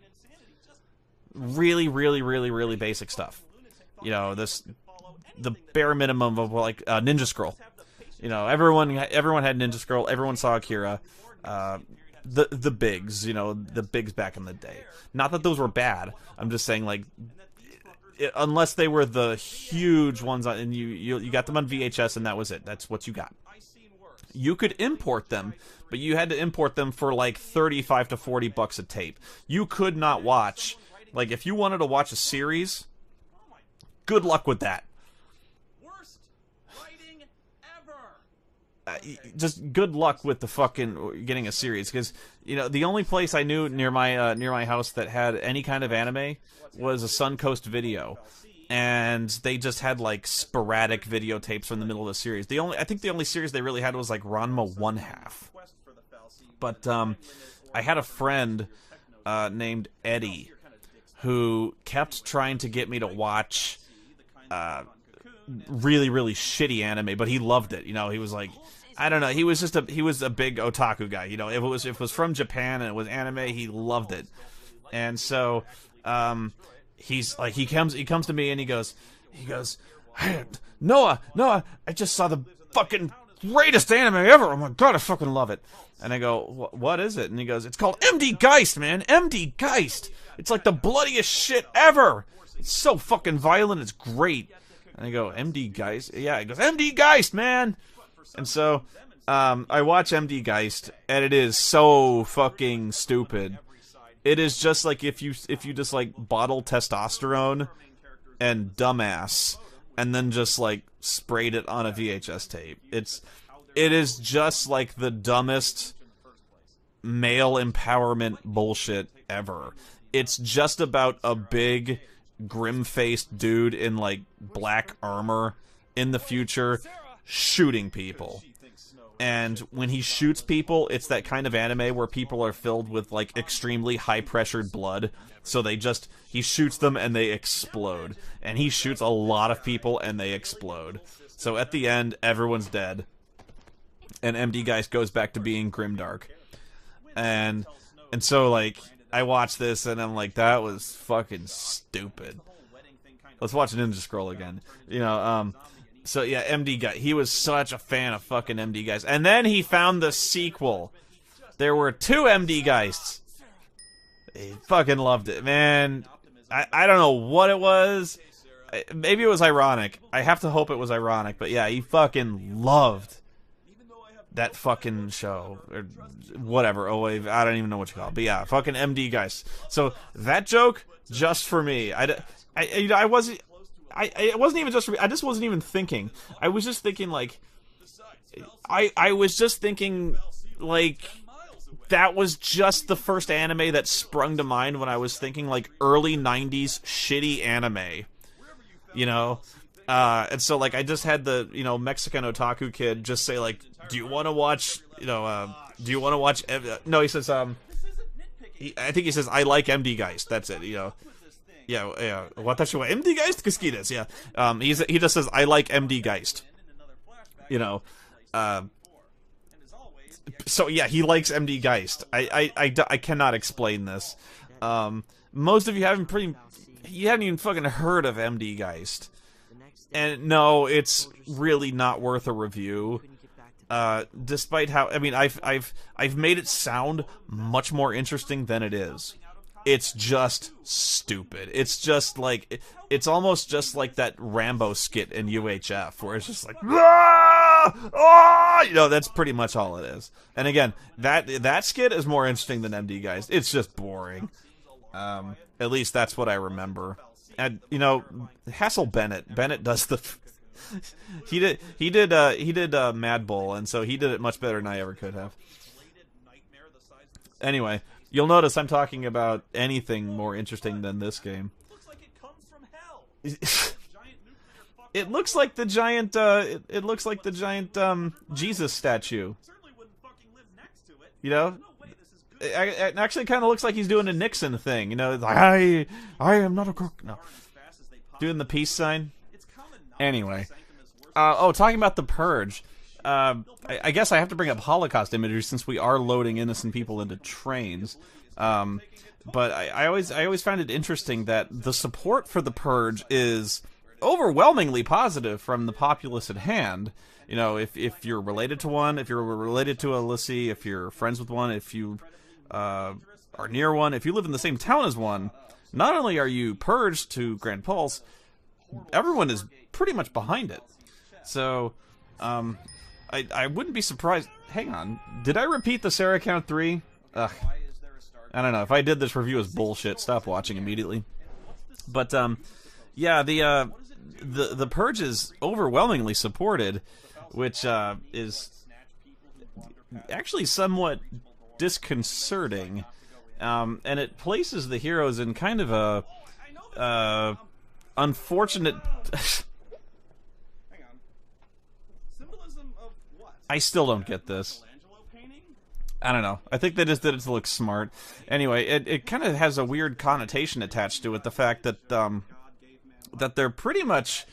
Speaker 1: Really, really, really, really basic stuff. You know, the bare minimum of like Ninja Scroll. You know, everyone had Ninja Scroll. Everyone saw Akira. The bigs, the bigs back in the day. Not that those were bad. I'm just saying, like, unless they were the huge ones, and you got them on VHS, and that was it. That's what you got. You could import them, but you had to import them for like $35 to $40 a tape. You could not watch, like, if you wanted to watch a series, good luck with that. Just good luck with the fucking getting a series, because the only place I knew near my house that had any kind of anime was a Suncoast Video, and they just had like sporadic videotapes from the middle of the series. I think the only series they really had was like Ranma 1/2. But I had a friend named Eddie who kept trying to get me to watch really, really shitty anime, but he loved it. He was like, I don't know, he was a big otaku guy. If it was from Japan and it was anime, he loved it. And so he's like, he comes to me and he goes, "Hey, Noah, I just saw the fucking greatest anime ever. Oh my god, I fucking love it." And I go, "What is it?" And he goes, "It's called MD Geist, man. MD Geist. It's like the bloodiest shit ever. It's so fucking violent, it's great." And I go, "MD Geist?" Yeah, he goes, "MD Geist, man." And so I watch MD Geist, and it is so fucking stupid. It is just like if you just like bottle testosterone and dumbass, and then just like sprayed it on a VHS tape. It is just like the dumbest male empowerment bullshit ever. It's just about a big, grim-faced dude in like black armor in the future shooting people. And when he shoots people, it's that kind of anime where people are filled with, like, extremely high-pressured blood. So he shoots them and they explode. And he shoots a lot of people and they explode. So at the end, everyone's dead. And MD Geist goes back to being grimdark. And so, like, I watched this and I'm like, that was fucking stupid. Let's watch Ninja Scroll again. You know, so yeah, MD Geist. He was such a fan of fucking MD Geist. And then he found the sequel. There were 2 MD Geists. He fucking loved it, man. I don't know what it was. Maybe it was ironic. I have to hope it was ironic. But yeah, he fucking loved that fucking show. Or whatever. Oh, I don't even know what you call it. But yeah, fucking MD Geist. So that joke, just for me. I wasn't even just for me. I just wasn't even thinking. I was just thinking, like... I was just thinking, like... That was just the first anime that sprung to mind when I was thinking, like, early 90s shitty anime. You know? And so, like, I just had the, you know, Mexican otaku kid just say, like, do you want to watch, you know, do you want to watch... No, he says, I think he says, I like MD Geist. That's it, you know. Yeah. Watashi wa MD Geist kusuki desu. Yeah. He just says, I like MD Geist. You know. So yeah, he likes MD Geist. I cannot explain this. Most of you haven't even fucking heard of MD Geist. And no, it's really not worth a review. Despite how, I mean, I've made it sound much more interesting than it is. It's just stupid. It's just like, it's almost just like that Rambo skit in UHF, where it's just like, ah! Ah! You know, that's pretty much all it is. And again, that skit is more interesting than MD Geist. It's just boring. At least that's what I remember. And, you know, Hassel Bennett does the... he did Mad Bull, and so he did it much better than I ever could have. Anyway, you'll notice I'm talking about anything more interesting than this game. It looks like the giant, it looks like the giant, Jesus statue. You know? It actually kind of looks like he's doing a Nixon thing, you know? It's like, I am not a crook. No. Doing the peace sign. Anyway. Talking about the Purge. I guess I have to bring up Holocaust imagery since we are loading innocent people into trains. But I always find it interesting that the support for the Purge is overwhelmingly positive from the populace at hand. You know, if you're related to one, if you're related to a Lissy, if you're friends with one, if you are near one, if you live in the same town as one, not only are you purged to Grand Pulse, everyone is pretty much behind it. So, I wouldn't be surprised. Hang on, did I repeat the Sarah Count 3? Ugh. I don't know. If I did this review as bullshit, stop watching immediately. But yeah, the Purge is overwhelmingly supported, which is actually somewhat disconcerting, and it places the heroes in kind of a unfortunate. I still don't get this. I don't know. I think they just did it to look smart. Anyway, it kind of has a weird connotation attached to it. The fact that that they're pretty much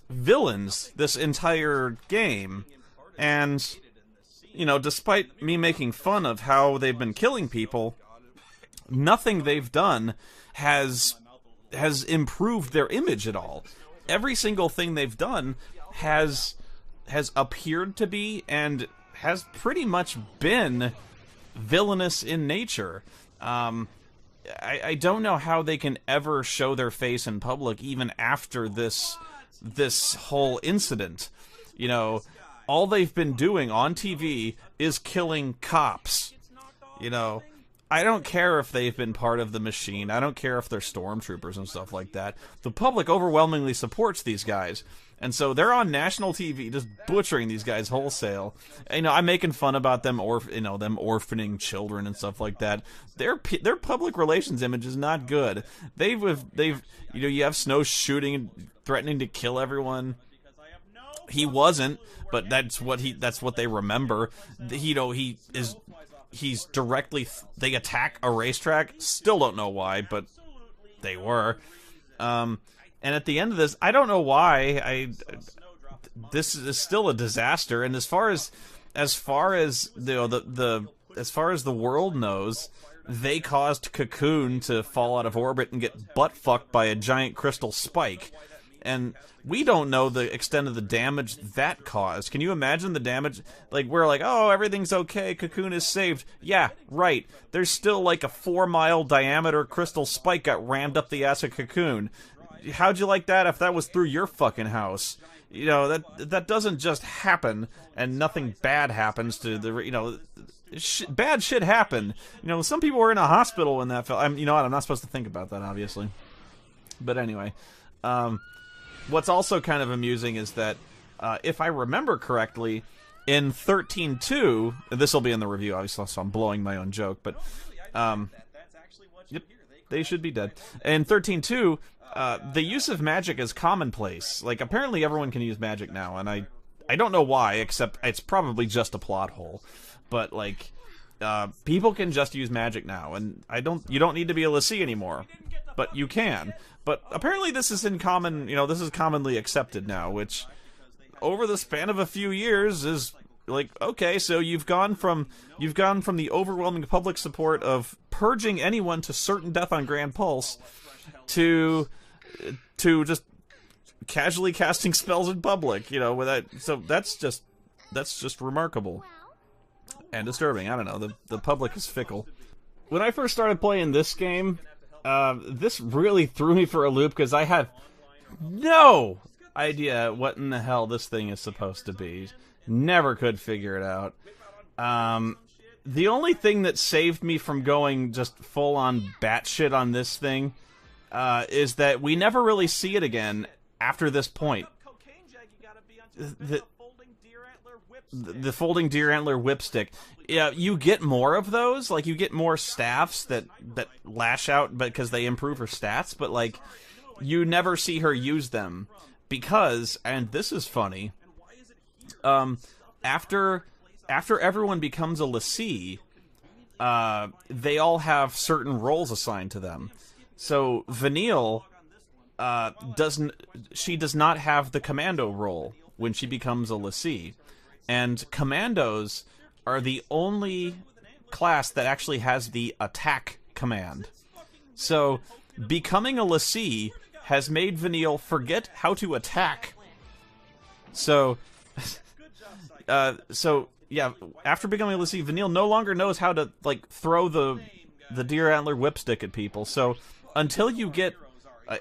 Speaker 1: villains this entire game, and you know, despite me making fun of how they've been killing people, nothing they've done has improved their image at all. Every single thing they've done has appeared to be and has pretty much been villainous in nature. I don't know how they can ever show their face in public even after this whole incident. You know, all they've been doing on TV is killing cops. You know, I don't care if they've been part of the machine. I don't care if they're stormtroopers and stuff like that. The public overwhelmingly supports these guys. And so they're on national TV just butchering these guys wholesale. You know, I'm making fun about them them orphaning children and stuff like that. Their public relations image is not good. They've you know, you have Snow shooting and threatening to kill everyone. He wasn't, but that's what they remember. He's directly they attack a racetrack. Still don't know why, but they were. And at the end of this, I don't know why. This is still a disaster. And as far as the world knows, they caused Cocoon to fall out of orbit and get butt fucked by a giant crystal spike. And we don't know the extent of the damage that caused. Can you imagine the damage? Like, we're like, oh, everything's okay, Cocoon is saved. Yeah, right. There's still like a 4-mile diameter crystal spike got rammed up the ass of Cocoon. How'd you like that if that was through your fucking house? You know, that doesn't just happen, and nothing bad happens to the, you know, bad shit happened. You know, some people were in a hospital when that fell. You know what, I'm not supposed to think about that, obviously. But anyway, what's also kind of amusing is that, if I remember correctly, in 13.2, this will be in the review, obviously, so I'm blowing my own joke, but, yep, they should be dead. In 13.2, the use of magic is commonplace. Like, apparently everyone can use magic now, and I don't know why, except it's probably just a plot hole. But, like, people can just use magic now, and you don't need to be a lessee anymore. But you can. But apparently this is this is commonly accepted now, which, over the span of a few years, is like, okay, so you've gone from the overwhelming public support of purging anyone to certain death on Grand Pulse to just casually casting spells in public, you know, so that's just remarkable and disturbing. I don't know, the public is fickle. When I first started playing this game, this really threw me for a loop because I had no idea what in the hell this thing is supposed to be. Never could figure it out. The only thing that saved me from going just full-on batshit on this thing is that we never really see it again after this point. The folding deer antler whipstick. Yeah, you get more of those. Like, you get more staffs that lash out because they improve her stats, but, like, you never see her use them. Because, and this is funny, after everyone becomes a lessee, they all have certain roles assigned to them. So Vanille does not have the commando role when she becomes a lessee, and commandos are the only class that actually has the attack command. So becoming a lessee has made Vanille forget how to attack. So yeah, after becoming a lessee, Vanille no longer knows how to, like, throw the deer antler whipstick at people. So until you get,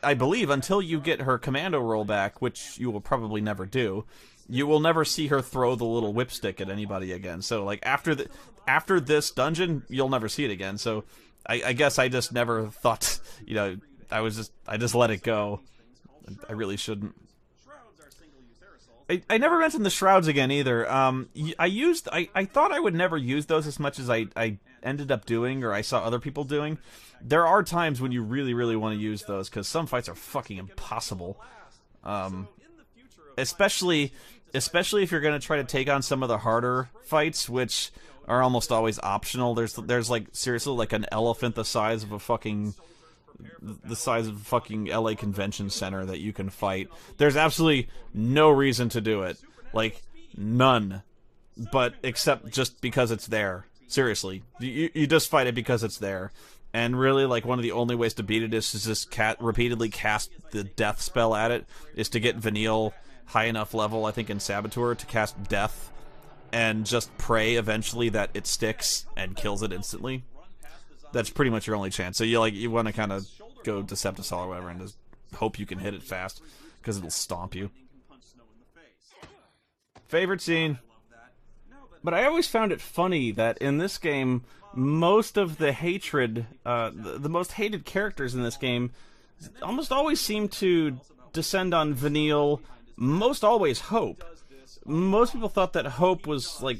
Speaker 1: I believe, until you get her commando roll back, which you will probably never do, you will never see her throw the little whipstick at anybody again. So, like, after this dungeon, you'll never see it again. So I guess I just never thought, you know, I just let it go. I really shouldn't. I never mentioned the shrouds again either. I thought I would never use those as much as I ended up doing, or I saw other people doing. There are times when you really, really want to use those, because some fights are fucking impossible. Especially if you're going to try to take on some of the harder fights, which are almost always optional. There's like, seriously, like an elephant the size of a fucking LA Convention Center that you can fight. There's absolutely no reason to do it. Like, none. But except just because it's there. Seriously. You just fight it because it's there. And really, like, one of the only ways to beat it is to just repeatedly cast the death spell at it, is to get Vanille high enough level, I think, in Saboteur to cast death, and just pray eventually that it sticks and kills it instantly. That's pretty much your only chance. So you want to kind of go Decepticol or whatever and just hope you can hit it fast, because it'll stomp you. Favorite scene? But I always found it funny that in this game, most of the hatred, the most hated characters in this game almost always seem to descend on Vanille, most always Hope. Most people thought that Hope was, like,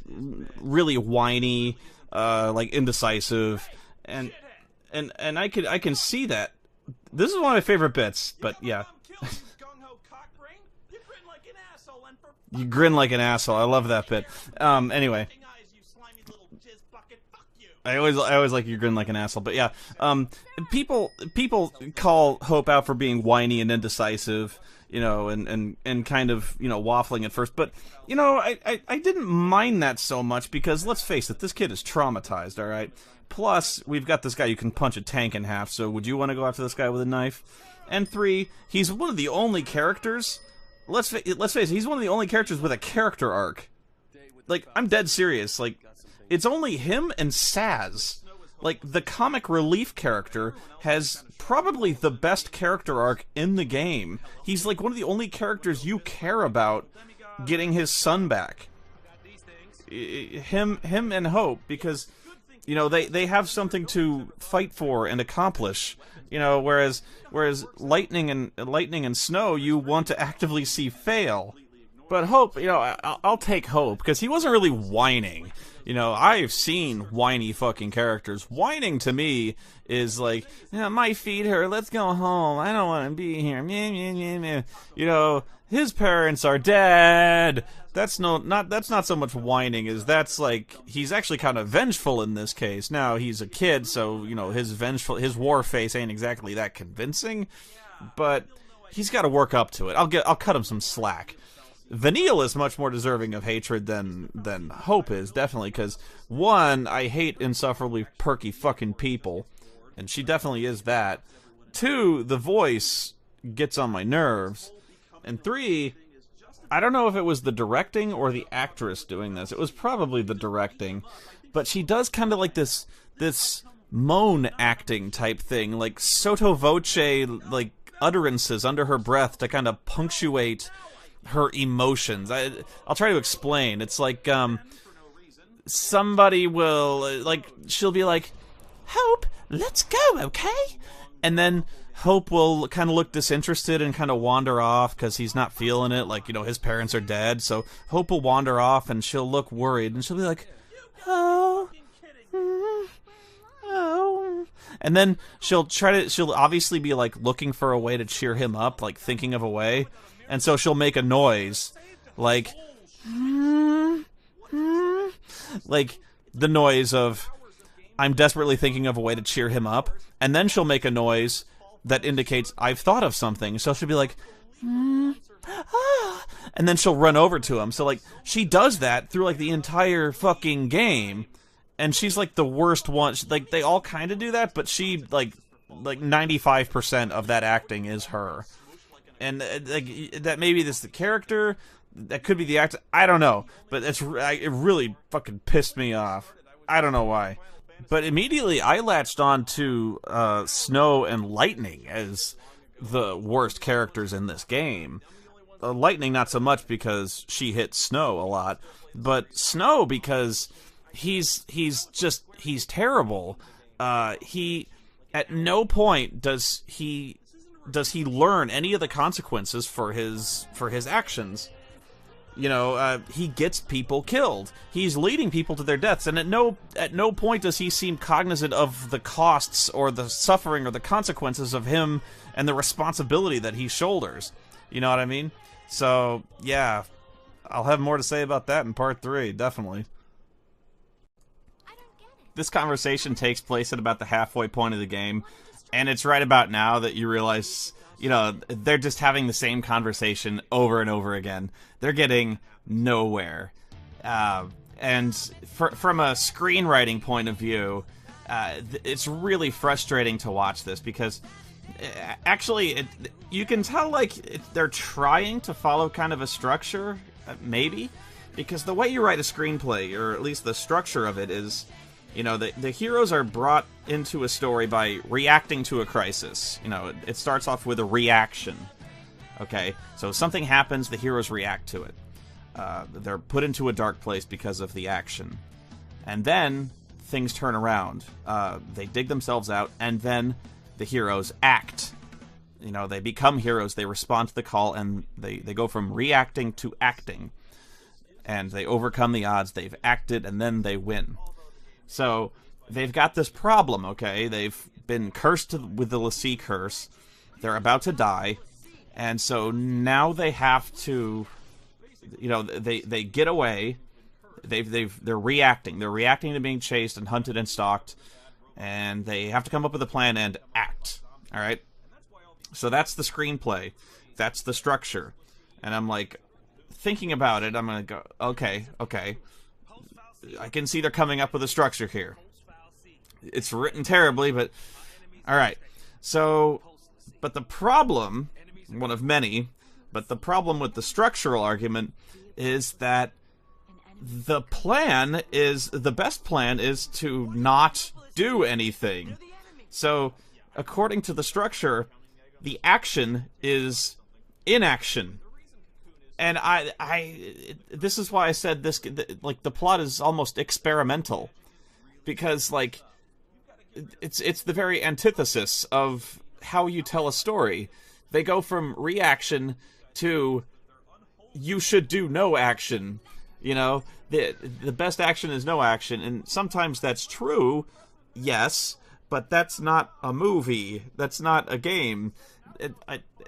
Speaker 1: really whiny, like, indecisive, and I can see that. This is one of my favorite bits, but yeah. You grin like an asshole. I love that bit. Anyway.
Speaker 4: Eyes, you slimy little jizz bucket. Fuck you.
Speaker 1: I always like you grin like an asshole, but yeah, people call Hope out for being whiny and indecisive, you know, and kind of, you know, waffling at first, but, you know, I didn't mind that so much because, let's face it, this kid is traumatized, alright? Plus, we've got this guy who can punch a tank in half, so would you want to go after this guy with a knife? And 3, he's one of the only characters, let's face it, he's one of the only characters with a character arc. Like, I'm dead serious, like, it's only him and Saz. Like, the comic relief character has probably the best character arc in the game. He's like one of the only characters you care about getting his son back. Him and Hope, because, you know, they have something to fight for and accomplish. You know, whereas Lightning and Snow, you want to actively see fail. But Hope, you know, I'll take Hope, because he wasn't really whining. You know, I've seen whiny fucking characters. Whining to me is like, yeah, my feet hurt, let's go home, I don't want to be here. You know, his parents are dead. That's not so much whining as that's like, he's actually kind of vengeful in this case. Now, he's a kid, so, you know, his war face ain't exactly that convincing, but he's got to work up to it. I'll cut him some slack. Vanille is much more deserving of hatred than Hope is, definitely, because, 1, I hate insufferably perky fucking people, and she definitely is that. 2, the voice gets on my nerves. And 3, I don't know if it was the directing or the actress doing this. It was probably the directing, but she does kind of like this moan acting type thing, like sotto voce, like utterances under her breath to kind of punctuate her emotions. I'll try to explain. It's like, somebody will, like, she'll be like, Hope, let's go, okay? And then Hope will kind of look disinterested and kind of wander off because he's not feeling it, like, you know, his parents are dead, so Hope will wander off and she'll look worried, and she'll be like, oh, oh. And then she'll obviously be, like, looking for a way to cheer him up, like, thinking of a way. And so she'll make a noise, like, like the noise of, I'm desperately thinking of a way to cheer him up. And then she'll make a noise that indicates, I've thought of something. So she'll be like, and then she'll run over to him. So, like, she does that through, like, the entire fucking game. And she's, like, the worst one. Like, they all kind of do that, but she, like 95% of that acting is her. And like, that maybe this is the character, that could be the actor, I don't know, but it really fucking pissed me off. I don't know why. But immediately I latched on to Snow and Lightning as the worst characters in this game. Lightning not so much because she hits Snow a lot, but Snow because he's terrible. He at no point does he learn any of the consequences for his actions. You know, he gets people killed. He's leading people to their deaths, and at no point does he seem cognizant of the costs or the suffering or the consequences of him and the responsibility that he shoulders. You know what I mean? So, yeah, I'll have more to say about that in part 3, definitely. This conversation takes place at about the halfway point of the game, and it's right about now that you realize, you know, they're just having the same conversation over and over again. They're getting nowhere. And from a screenwriting point of view, it's really frustrating to watch this because actually you can tell, like, they're trying to follow kind of a structure, maybe, because the way you write a screenplay, or at least the structure of it, is, you know, the heroes are brought into a story by reacting to a crisis. You know, it starts off with a reaction. Okay, so something happens, the heroes react to it. They're put into a dark place because of the action. And then things turn around. They dig themselves out, and then the heroes act. You know, they become heroes, they respond to the call, and they go from reacting to acting. And they overcome the odds, they've acted, and then they win. So, they've got this problem, okay? They've been cursed with the Lassie curse. They're about to die. And so now they have to you know, they get away. They're reacting. They're reacting to being chased and hunted and stalked, and they have to come up with a plan and act. All right. So that's the screenplay. That's the structure. And I'm like, thinking about it, I'm gonna go, okay. I can see they're coming up with a structure here. It's written terribly, but all right. So, but the problem, one of many, but the problem with the structural argument is that the best plan is to not do anything. So, according to the structure, the action is inaction. And this is why I said this, like, the plot is almost experimental. Because, like, it's the very antithesis of how you tell a story. They go from reaction to you should do no action. You know, the best action is no action, and sometimes that's true, yes, but that's not a movie. That's not a game.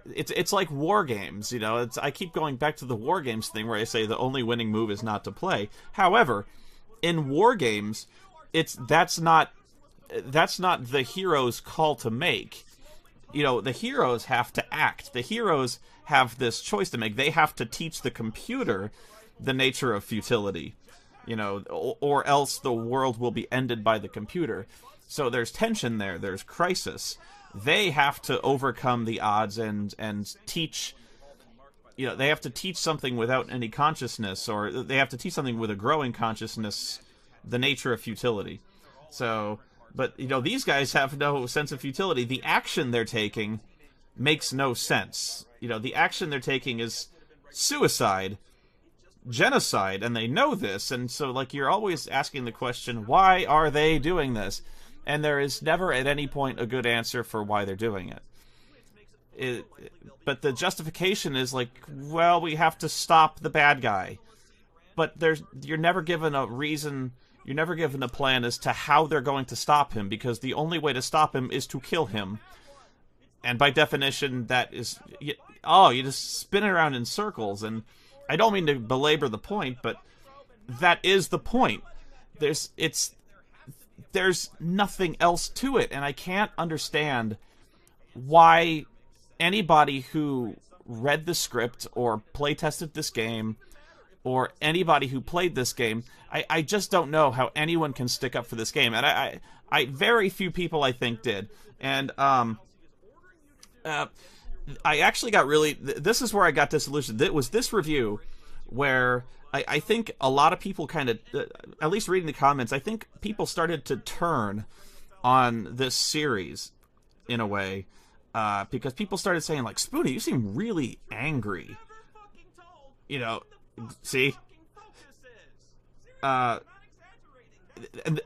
Speaker 1: It's like war games, you know. I keep going back to the war games thing where I say the only winning move is not to play. However, in war games, that's not the hero's call to make. You know, the heroes have to act. The heroes have this choice to make. They have to teach the computer the nature of futility, you know, or else the world will be ended by the computer. So there's tension there. There's crisis. They have to overcome the odds and teach, you know, they have to teach something without any consciousness, or they have to teach something with a growing consciousness, the nature of futility. So, but, you know, these guys have no sense of futility. The action they're taking makes no sense. You know, the action they're taking is suicide, genocide, and they know this, and so, like, you're always asking the question, why are they doing this? And there is never at any point a good answer for why they're doing it. But the justification is like, well, we have to stop the bad guy. But you're never given a reason, you're never given a plan as to how they're going to stop him, because the only way to stop him is to kill him. And by definition, that is, you just spin it around in circles, and I don't mean to belabor the point, but that is the point. There's nothing else to it, and I can't understand why anybody who read the script or play-tested this game, or anybody who played this game, I just don't know how anyone can stick up for this game, and I very few people, I think, did. And I actually got really... This is where I got disillusioned. It was this review where I think a lot of people kind of... at least reading the comments, I think people started to turn on this series in a way. Because people started saying, like, Spoony, you seem really angry. You know, see? And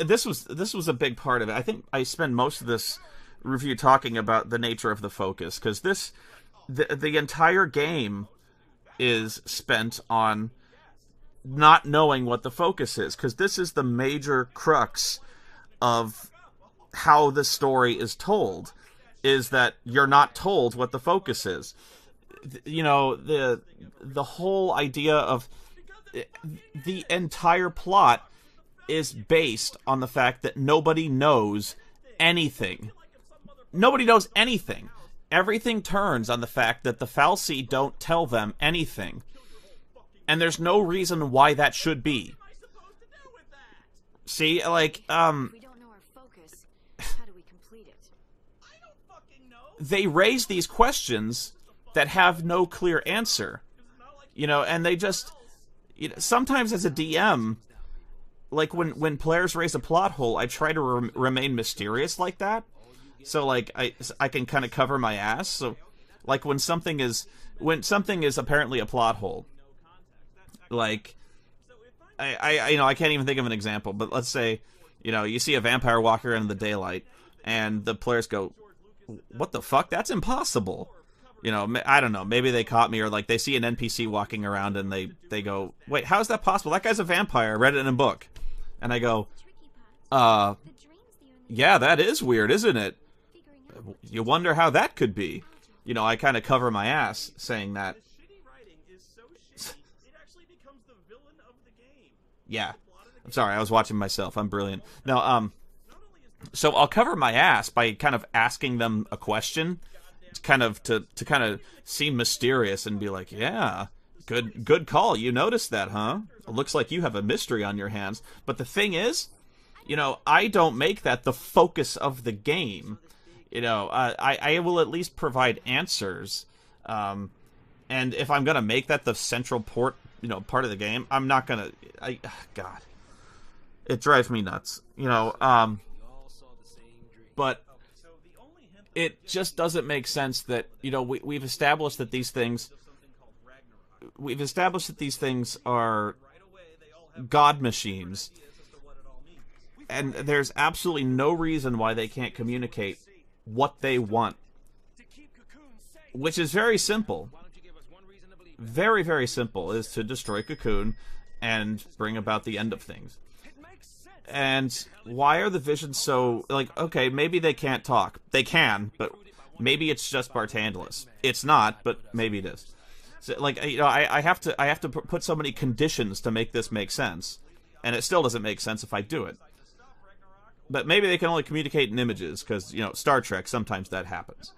Speaker 1: this was a big part of it. I think I spend most of this review talking about the nature of the focus, because the entire game is spent on not knowing what the focus is, because this is the major crux of how the story is told, is that you're not told what the focus is. You know, the whole idea of the entire plot is based on the fact that nobody knows anything. Nobody knows anything. Everything turns on the fact that the Fal'Cie don't tell them anything. And there's no reason why that should be. See, like,
Speaker 5: If we don't know our focus, how do we complete it?
Speaker 1: they raise these questions that have no clear answer. You know, and they just... You know, sometimes as a DM, like, when players raise a plot hole, I try to remain mysterious like that. So, like, I can kind of cover my ass. So, like, when something is apparently a plot hole, like, I can't even think of an example, but let's say, you know, you see a vampire walk around in the daylight, and the players go, what the fuck? That's impossible. You know, I don't know, maybe they caught me, or, like, they see an NPC walking around, and they go, wait, how is that possible? That guy's a vampire. I read it in a book. And I go, yeah, that is weird, isn't it? You wonder how that could be. You know, I kind of cover my ass saying that. Yeah. I'm sorry, I was watching myself. I'm brilliant. No, so I'll cover my ass by kind of asking them a question, to kind of seem mysterious and be like, yeah, good call. You noticed that, huh? It looks like you have a mystery on your hands. But the thing is, I don't make that the focus of the game. I will at least provide answers. And if I'm gonna make that the central part of the game, I'm not gonna. God, it drives me nuts. But it just doesn't make sense that we've established that these things. We've established that these things are god machines, and there's absolutely no reason why they can't communicate what they want, which is very simple. Very, very simple, is to destroy Cocoon and bring about the end of things. And why are the visions so, okay, maybe they can't talk. They can, but maybe it's just Bartandalus. It's not, but maybe it is. So, I have to put so many conditions to make this make sense, and it still doesn't make sense if I do it. But maybe they can only communicate in images, because, Star Trek, sometimes that happens.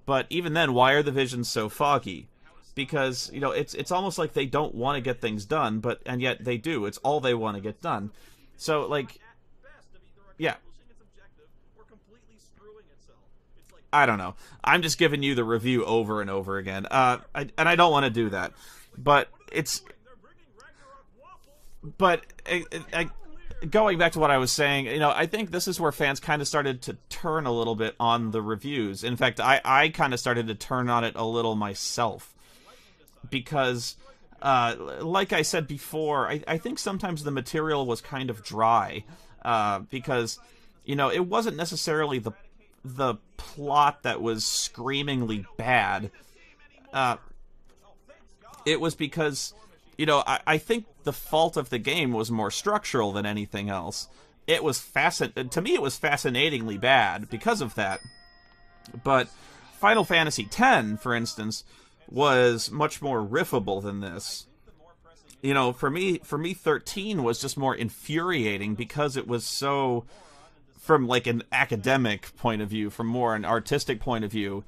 Speaker 1: But even then, why are the visions so foggy? Because, it's almost like they don't want to get things done, and yet they do. It's all they want to get done. So, yeah. I don't know. I'm just giving you the review over and over again. And I don't want to do that. But it's... But... going back to what I was saying, I think this is where fans kind of started to turn a little bit on the reviews. In fact, I kind of started to turn on it a little myself. Because, like I said before, I think sometimes the material was kind of dry. Because, it wasn't necessarily the plot that was screamingly bad. It was because... I think the fault of the game was more structural than anything else. It was to me, it was fascinatingly bad because of that. But Final Fantasy X, for instance, was much more riffable than this. For me, 13 was just more infuriating because it was so, from an academic point of view, from more an artistic point of view,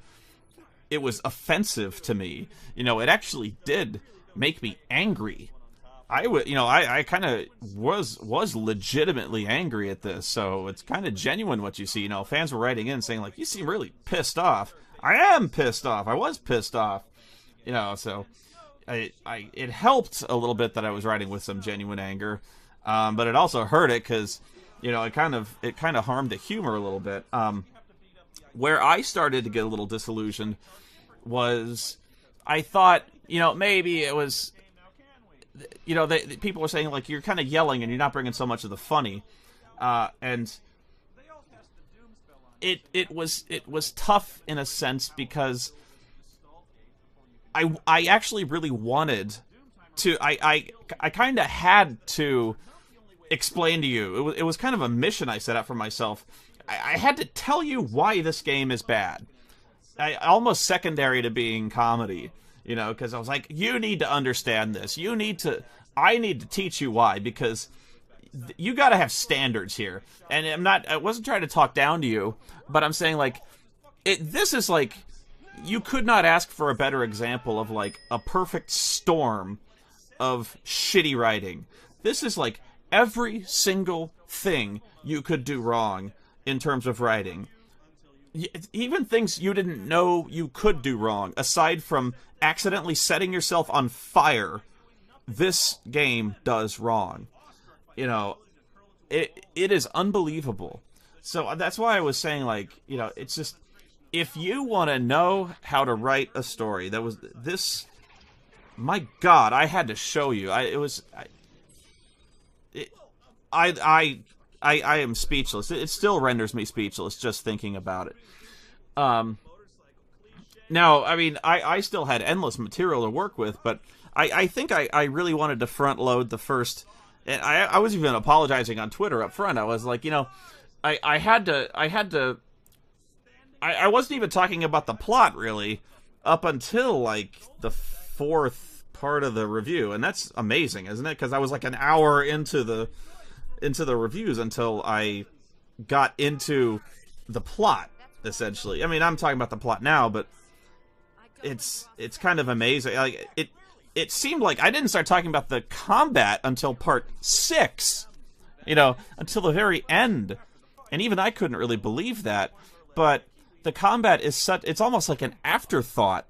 Speaker 1: it was offensive to me. It actually did make me angry. I kind of was legitimately angry at this, so it's kind of genuine what you see. Fans were writing in saying, you seem really pissed off. I am pissed off. I was pissed off. So it helped a little bit that I was writing with some genuine anger, but it also hurt it because, it kind of harmed the humor a little bit. Where I started to get a little disillusioned was, I thought, maybe it was, people were saying, you're kind of yelling and you're not bringing so much of the funny. And it was tough in a sense because I actually really wanted to, I kind of had to explain to you. It was kind of a mission I set out for myself. I had to tell you why this game is bad. Almost secondary to being comedy. Because I was like, you need to understand this. I need to teach you why, because you gotta have standards here. And I wasn't trying to talk down to you, but I'm saying, this is you could not ask for a better example of, a perfect storm of shitty writing. This is, every single thing you could do wrong in terms of writing. Even things you didn't know you could do wrong, aside from accidentally setting yourself on fire, this game does wrong. It is unbelievable. So that's why I was saying, it's just, if you want to know how to write a story, that was this. My God, I had to show you. I am speechless. It still renders me speechless just thinking about it. Now, I still had endless material to work with, but I think I really wanted to front load the first, and I was even apologizing on Twitter up front. I was like, I wasn't even talking about the plot, really, up until, the fourth part of the review, and that's amazing, isn't it? Because I was like an hour into the reviews until I got into the plot, essentially. I mean, I'm talking about the plot now, but it's kind of amazing. Like it seemed like I didn't start talking about the combat until part 6, until the very end, and even I couldn't really believe that. But the combat is it's almost like an afterthought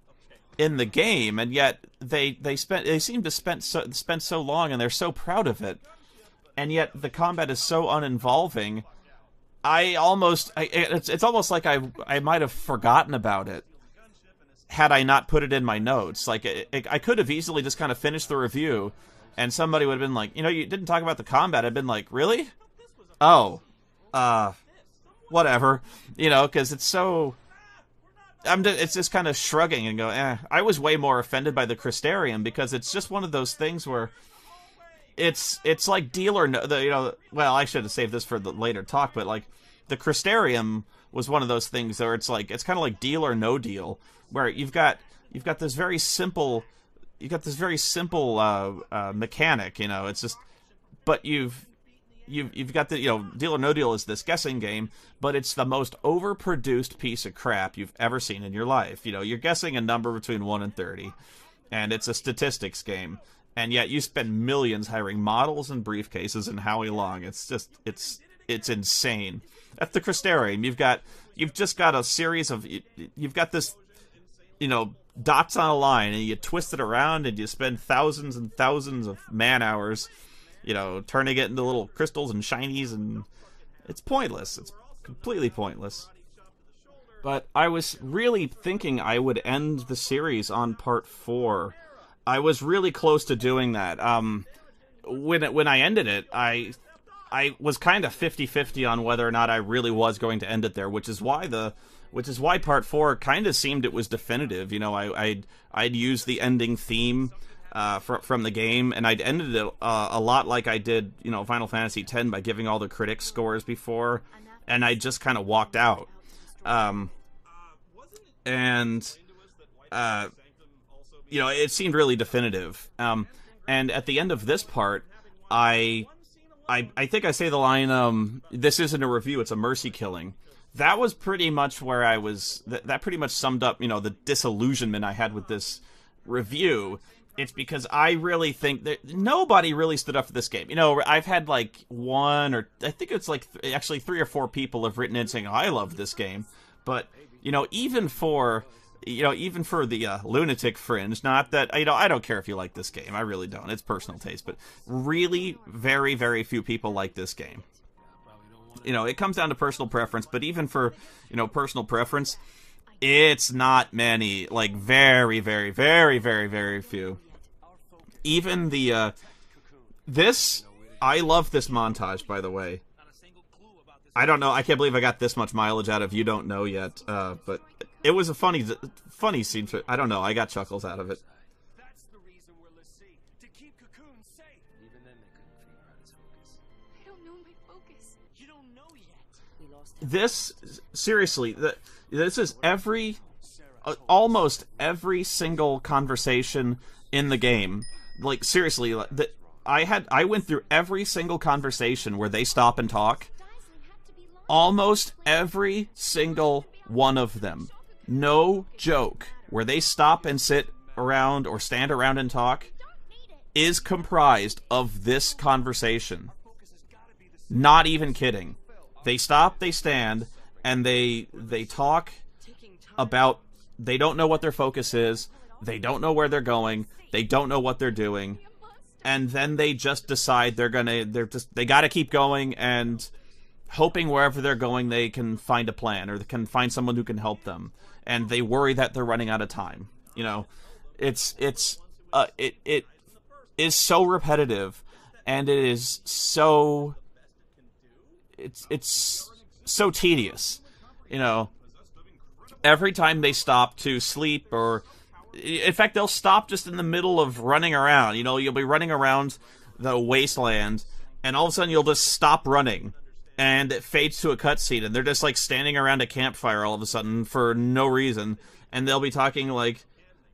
Speaker 1: in the game, and yet they seem to spend so long, and they're so proud of it, and yet the combat is so uninvolving. It's almost like I might have forgotten about it had I not put it in my notes. Like I could have easily just kind of finished the review, and somebody would have been like, you didn't talk about the combat. I'd been like, really? Oh, whatever, because it's so. It's just kind of shrugging and go, I was way more offended by the Crystarium, because it's just one of those things where it's like Deal or No. Well, I should have saved this for the later talk, but like the Crystarium was one of those things where it's kind of like Deal or No Deal, where you've got this very simple mechanic, it's just, but you've got the, Deal or No Deal is this guessing game, but it's the most overproduced piece of crap you've ever seen in your life. You're guessing a number between 1 and 30, and it's a statistics game, and yet you spend millions hiring models and briefcases and Howie Long. It's just, it's insane. That's the Crystarium. You've just got a series of, you've got this, dots on a line, and you twist it around, and you spend thousands and thousands of man-hours turning it into little crystals and shinies, and it's pointless. It's completely pointless. But I was really thinking I would end the series on part 4. I was really close to doing that. When I ended it, I was kind of 50-50 on whether or not I really was going to end it there, which is why part 4 kind of seemed it was definitive. I'd used the ending theme from the game, and I'd ended it a lot like I did, Final Fantasy X, by giving all the critic scores before, and I just kind of walked out. It seemed really definitive. And at the end of this part, I think I say the line, this isn't a review, it's a mercy killing. That was pretty much where I was, that pretty much summed up, the disillusionment I had with this review. It's because I really think that nobody really stood up for this game. I've had like one, or I think it's like actually 3 or 4 people have written in saying, I love this game. But, even for the lunatic fringe, not that, I don't care if you like this game. I really don't. It's personal taste. But really, very, very few people like this game. It comes down to personal preference. But even for, personal preference, it's not many. Like, very, very, very, very, very few. Even the, I love this montage, by the way. I don't know, I can't believe I got this much mileage out of You Don't Know Yet, but it was a funny scene. I don't know, I got chuckles out of it.
Speaker 3: That's the reason we're Lassie, to keep Cocoon safe.
Speaker 6: Even then they couldn't figure out his focus.
Speaker 5: I don't know my focus.
Speaker 3: You don't know yet.
Speaker 6: We lost him.
Speaker 1: This, seriously, this is almost every single conversation in the game. Like, seriously, I went through every single conversation where they stop and talk. Almost every single one of them. No joke. Where they stop and sit around or stand around and talk is comprised of this conversation. Not even kidding. They stop, they stand, and they talk about, they don't know what their focus is, they don't know where they're going, they don't know what they're doing, and then they just decide they gotta keep going, and hoping wherever they're going they can find a plan, or they can find someone who can help them, and they worry that they're running out of time. It is so repetitive, and it is so, it's so tedious. Every time they stop to sleep, or in fact they'll stop just in the middle of running around. You'll be running around the wasteland, and all of a sudden you'll just stop running, and it fades to a cutscene, and they're just like standing around a campfire all of a sudden for no reason, and they'll be talking, like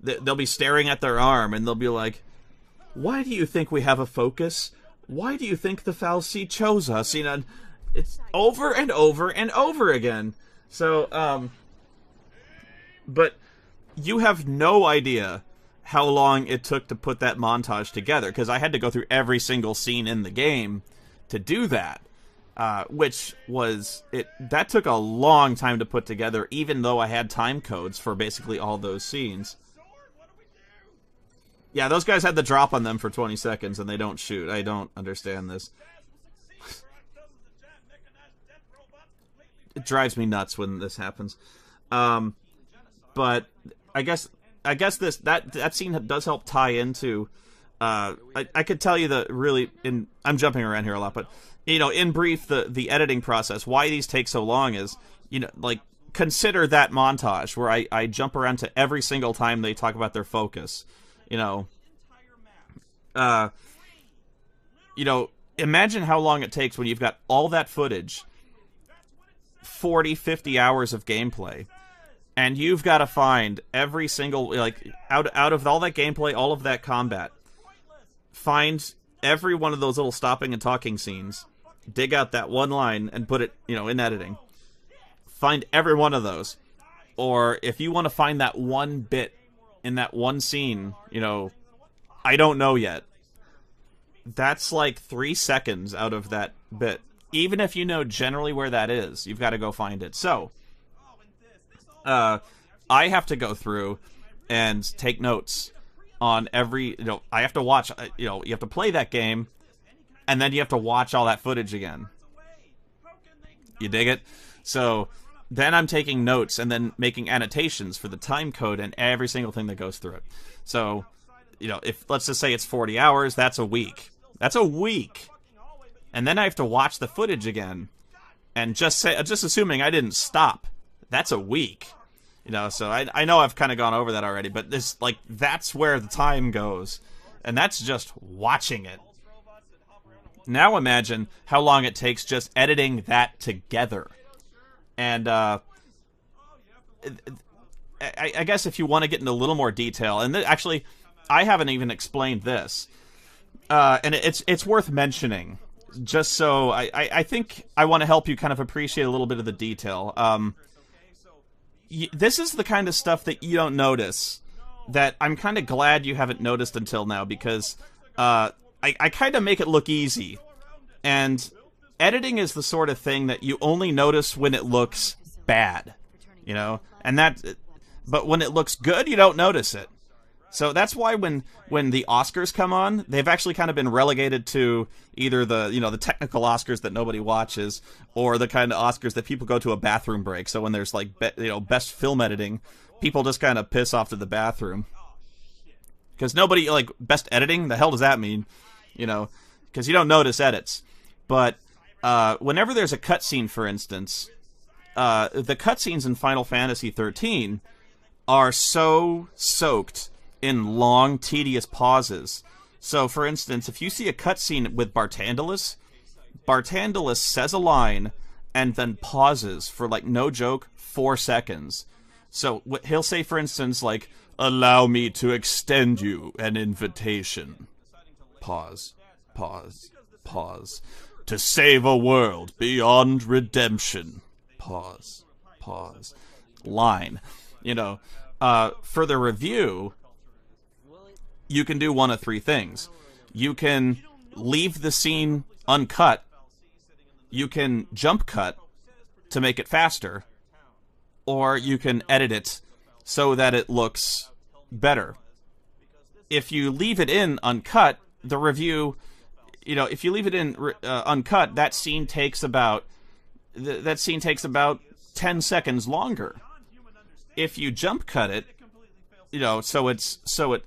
Speaker 1: they'll be staring at their arm, and they'll be like, Why do you think we have a focus? Why do you think the fal'Cie chose us? You know, it's over and over and over again. So, but you have no idea how long it took to put that montage together, because I had to go through every single scene in the game to do that, which was, that took a long time to put together, even though I had time codes for basically all those scenes. Yeah, those guys had the drop on them for 20 seconds, and they don't shoot. I don't understand this. It drives me nuts when this happens. But I guess that scene does help tie into. I could tell you I'm jumping around here a lot, but in brief, the editing process. Why these take so long is, like, consider that montage where I jump around to every single time they talk about their focus. Imagine how long it takes when you've got all that footage, 40, 50 hours of gameplay, and you've got to find every single, like, out of all that gameplay, all of that combat, find every one of those little stopping and talking scenes, dig out that one line and put it, in editing. Find every one of those. Or if you want to find that one bit in that one scene, I don't know yet. That's like 3 seconds out of that bit. Even if you know generally where that is, you've got to go find it. So, I have to go through and take notes on every, I have to watch, you have to play that game, and then you have to watch all that footage again. You dig it? So, then I'm taking notes and then making annotations for the time code and every single thing that goes through it. So, if, let's just say it's 40 hours, that's a week. That's a week. And then I have to watch the footage again. And just assuming I didn't stop, that's a week. So I know I've kind of gone over that already, but that's where the time goes. And that's just watching it. Now imagine how long it takes just editing that together. And, I guess if you want to get into a little more detail, and actually, I haven't even explained this, and it's worth mentioning, just so I think I want to help you kind of appreciate a little bit of the detail. This is the kind of stuff that you don't notice, that I'm kind of glad you haven't noticed until now, because I kind of make it look easy, and editing is the sort of thing that you only notice when it looks bad, but when it looks good, you don't notice it. So that's why when the Oscars come on, they've actually kind of been relegated to either the technical Oscars that nobody watches, or the kind of Oscars that people go to a bathroom break. So when there's best film editing, people just kind of piss off to the bathroom. Because nobody, best editing, the hell does that mean? Because you don't notice edits. But whenever there's a cutscene, for instance, the cutscenes in Final Fantasy XIII are so soaked in long, tedious pauses. So, for instance, if you see a cutscene with Bartandalus says a line and then pauses for, no joke, 4 seconds. So he'll say, for instance, allow me to extend you an invitation. Pause. Pause. Pause. To save a world beyond redemption. Pause. Pause. Line. For the review, you can do one of 3 things. You can leave the scene uncut. You can jump cut to make it faster. Or you can edit it so that it looks better. If you leave it in uncut, the review, if you leave it in uncut, that scene takes about 10 seconds longer. If you jump cut it, so it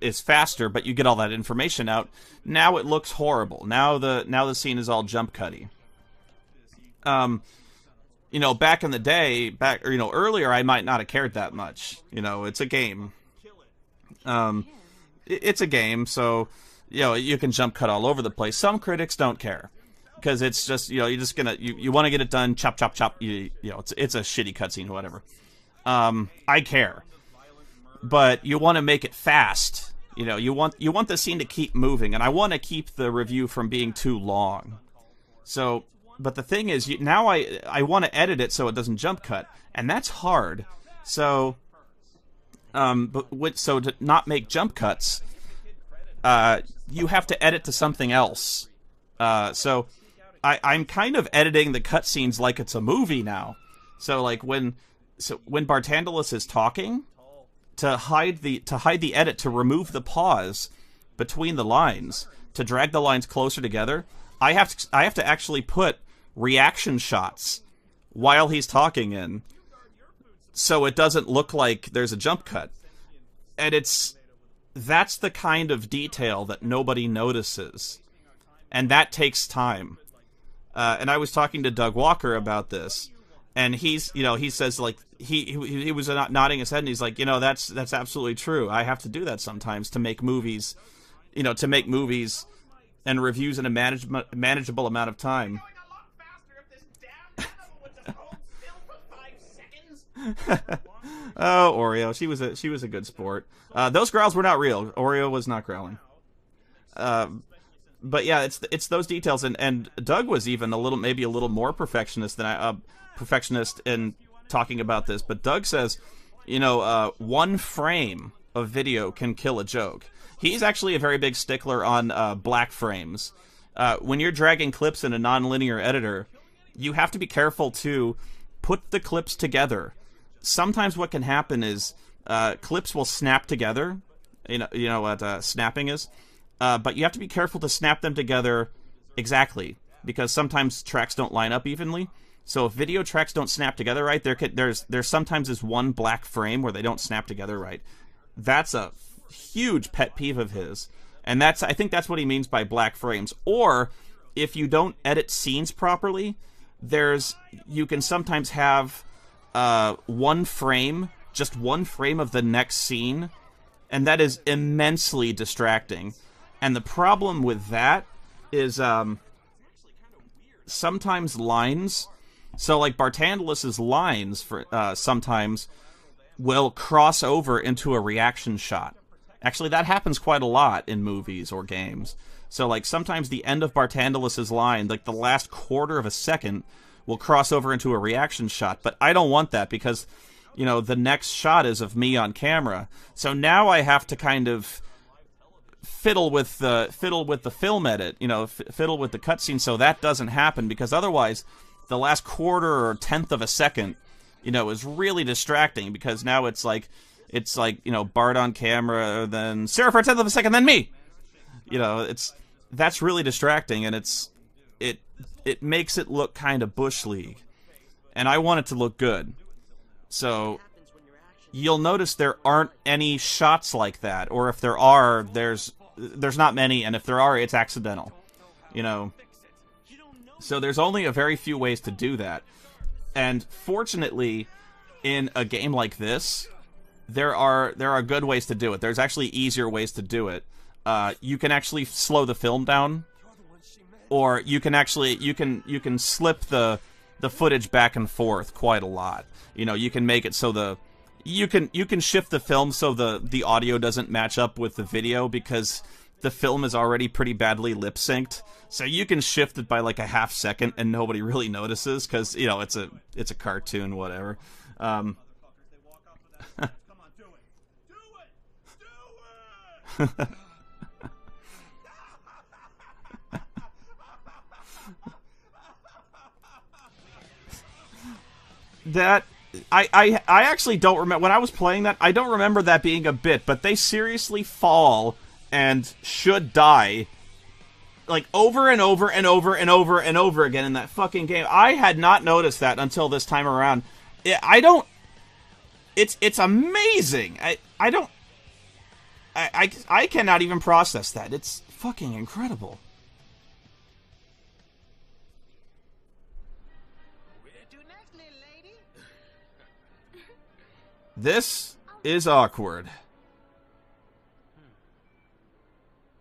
Speaker 1: is faster, but you get all that information out. Now it looks horrible. Now the scene is all jump cutty. Back in the day, earlier, I might not have cared that much. It's a game. It's a game, so you can jump cut all over the place. Some critics don't care, because it's just you're just gonna you want to get it done, chop chop chop. It's a shitty cutscene or whatever. I care. But you want to make it fast, You know, you want the scene to keep moving, and I want to keep the review from being too long. So, but the thing is, now I want to edit it so it doesn't jump cut, and that's hard. So, so to not make jump cuts, you have to edit to something else. So I'm kind of editing the cutscenes like it's a movie now. So like when Bartandalus is talking, to hide the edit, to remove the pause between the lines, to drag the lines closer together, I have to actually put reaction shots while he's talking in, so it doesn't look like there's a jump cut. And that's the kind of detail that nobody notices. And that takes time. And I was talking to Doug Walker about this, and he says, like, he was nodding his head, and he's like, that's absolutely true. I have to do that sometimes to make movies, and reviews in a manageable amount of time. Oh, Oreo, she was a good sport. Those growls were not real. Oreo was not growling. But yeah, it's those details, and Doug was even maybe a little more perfectionist than perfectionist in talking about this. But Doug says, one frame of video can kill a joke. He's actually a very big stickler on black frames. When you're dragging clips in a non-linear editor, you have to be careful to put the clips together. Sometimes what can happen is clips will snap together. You know what snapping is. But you have to be careful to snap them together exactly, because sometimes tracks don't line up evenly. So if video tracks don't snap together right, there's sometimes this one black frame where they don't snap together right. That's a huge pet peeve of his, and I think that's what he means by black frames. Or if you don't edit scenes properly, you can sometimes have one frame of the next scene, and that is immensely distracting. And the problem with that is sometimes lines, so like Bartandalus's lines sometimes will cross over into a reaction shot. Actually, that happens quite a lot in movies or games. So like sometimes the end of Bartandalus's line, like the last quarter of a second, will cross over into a reaction shot. But I don't want that, because the next shot is of me on camera. So now I have to kind of fiddle with the film edit, fiddle with the cutscene, so that doesn't happen, because otherwise the last quarter or tenth of a second, is really distracting, because now it's like Bart on camera, then Sarah for a tenth of a second, then me. That's really distracting, and it makes it look kind of Bush League, and I want it to look good. So you'll notice there aren't any shots like that, or if there are, there's not many, and if there are, it's accidental. So there's only a very few ways to do that. And fortunately, in a game like this, there are good ways to do it. There's actually easier ways to do it. You can actually slow the film down, or you can slip the footage back and forth quite a lot. You can make it so you can shift the film so the audio doesn't match up with the video, because the film is already pretty badly lip synced. So you can shift it by like a half second and nobody really notices, because it's a cartoon, whatever. That I actually don't remember when I was playing that. I don't remember that being a bit, but they seriously fall and should die like over and over and over and over and over again in that fucking game. I had not noticed that until this time around. It's amazing. I cannot even process that. It's fucking incredible. This is awkward.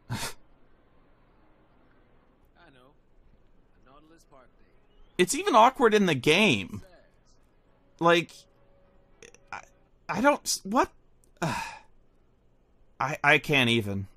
Speaker 6: I know. A Nautilus Park Day.
Speaker 1: It's even awkward in the game. Like, I don't... What? I can't even.